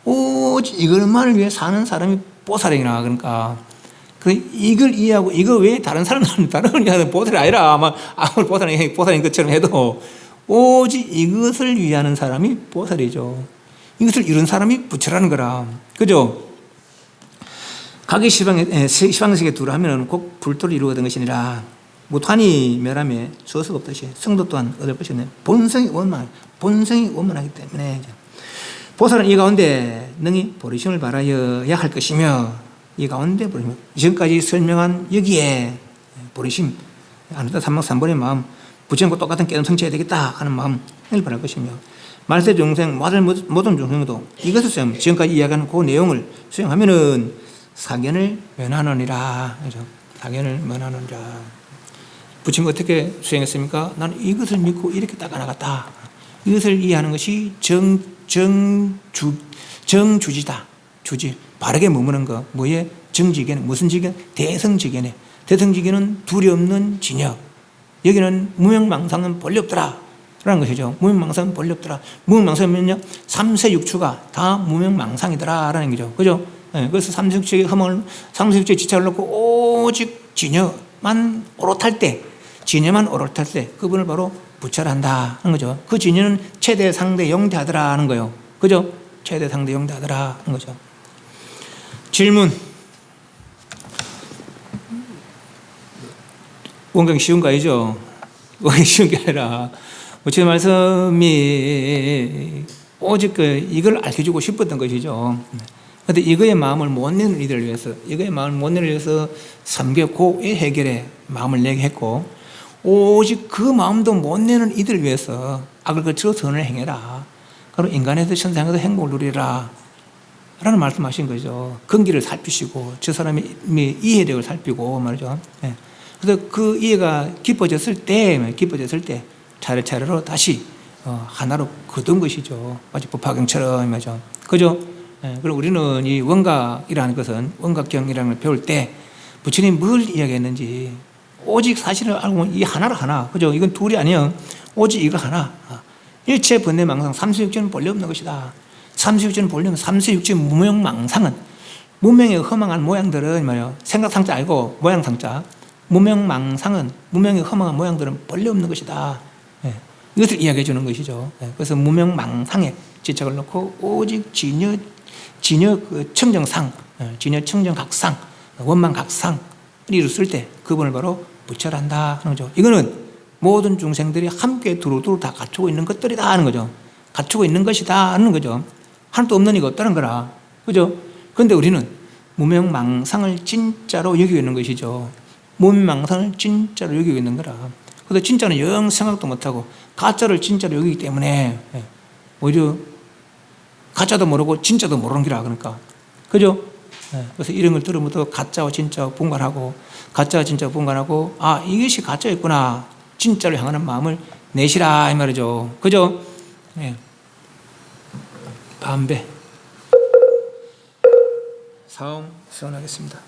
오직 이것만을 위해 사는 사람이 보살이라. 그러니까 이걸 이해하고 이거 외에 다른 사람은 다른 걸 위하는 보살이 아니라 아무리 보살인 것처럼 해도 오직 이것을 위하는 사람이 보살이죠. 이것을 이룬 사람이 부처라는 거라. 그죠? 각이 시방식에 두라 하면 꼭 불도를 이루거든 것이니라. 무탄이 멸함에 수어가 없듯이 성도 또한 얻을 것이 없네. 본성이 원만하기 때문에 보살은 이 가운데 능히 보리심을 발하여야 할 것이며, 이 가운데 보리심, 지금까지 설명한 여기에 보리심, 아누타 삼막삼번의 마음, 부처님과 똑같은 깨달음 성취해야 되겠다 하는 마음을 바랄 것이며, 말세 중생, 모든 중생도 이것을 수행, 지금까지 이야기하는 그 내용을 수행하면은 사견을 면하느니라. 사견을 면하느니라. 부처님 어떻게 수행했습니까? 나는 이것을 믿고 이렇게 닦아 나갔다. 이것을 이해하는 것이 정주지다. 주지. 바르게 머무는 거. 뭐에? 정지견. 무슨 지견? 대성지견에. 대성지견은 둘이 없는 진여. 여기는 무명망상은 본래 없더라. 라는 것이죠. 무명망상은 본래 없더라. 무명망상이면요, 삼세육추가 다 무명망상이더라. 라는 거죠. 그죠? 네, 그래서 삼세육추의 허망을, 삼세육추의 지착을 놓고 오직 진여만 오롯할 때, 그분을 바로 부처란다 하는 거죠. 그 진여는 최대, 상대, 영대하더라 하는 거예요. 그죠? 최대, 상대, 영대하더라 하는 거죠. 질문. 원경이 쉬운 거 아니죠? 원경이 쉬운 게 아니라 부처의 말씀이 오직 이걸 알려주고 싶었던 것이죠. 그런데 이거의 마음을 못 내는 이들을 위해서, 삼계고의 해결에 마음을 내게 했고, 오직 그 마음도 못 내는 이들을 위해서 악을 거치고 선을 행해라. 그럼 인간에서 천상에서 행복을 누리라. 라는 말씀하신 거죠. 근기를 살피시고 저 사람의 이해력을 살피고 말이죠. 네. 그래서 그 이해가 깊어졌을 때 차례차례로 다시 하나로 거둔 것이죠. 마치 법화경처럼 말이죠. 그죠? 네. 그리고 우리는 이 원각이라는 것은, 원각경이라는 걸 배울 때 부처님이 뭘 이야기했는지 오직 사실을 알고 보면 이 하나로 하나. 그죠? 이건 둘이 아니에요. 오직 이거 하나. 일체 번뇌망상, 삼세육체는 본래 없는 것이다. 삼세육체는 본래 없는, 삼세육체 무명망상은, 무명의 허망한 모양들은 말이에요. 생각상자 아니고 모양상자. 무명망상은, 무명의 허망한 모양들은 본래 없는 것이다. 네. 이것을 이야기해 주는 것이죠. 네. 그래서 무명망상에 지착을 놓고 오직 진여 청정상, 진여 청정각상, 원망각상을 이뤘을 때 그분을 바로 부처란다 하는 거죠. 이거는 모든 중생들이 함께 두루두루 다 갖추고 있는 것들이다 하는 거죠. 갖추고 있는 것이다 하는 거죠. 하나도 없는 이가 없다는 거라. 그죠? 그런데 우리는 무명망상을 진짜로 여기고 있는 것이죠. 무명망상을 진짜로 여기고 있는 거라. 그래서 진짜는 영 생각도 못하고 가짜를 진짜로 여기기 때문에 오히려 가짜도 모르고 진짜도 모르는 기라. 그러니까. 그죠? 그래서 이런 걸 들으면서 가짜와 진짜와 분간하고, 가짜와 진짜와 분간하고, 아, 이것이 가짜였구나. 진짜로 향하는 마음을 내시라 이 말이죠. 그죠? 네. 반배 사음 수행하겠습니다.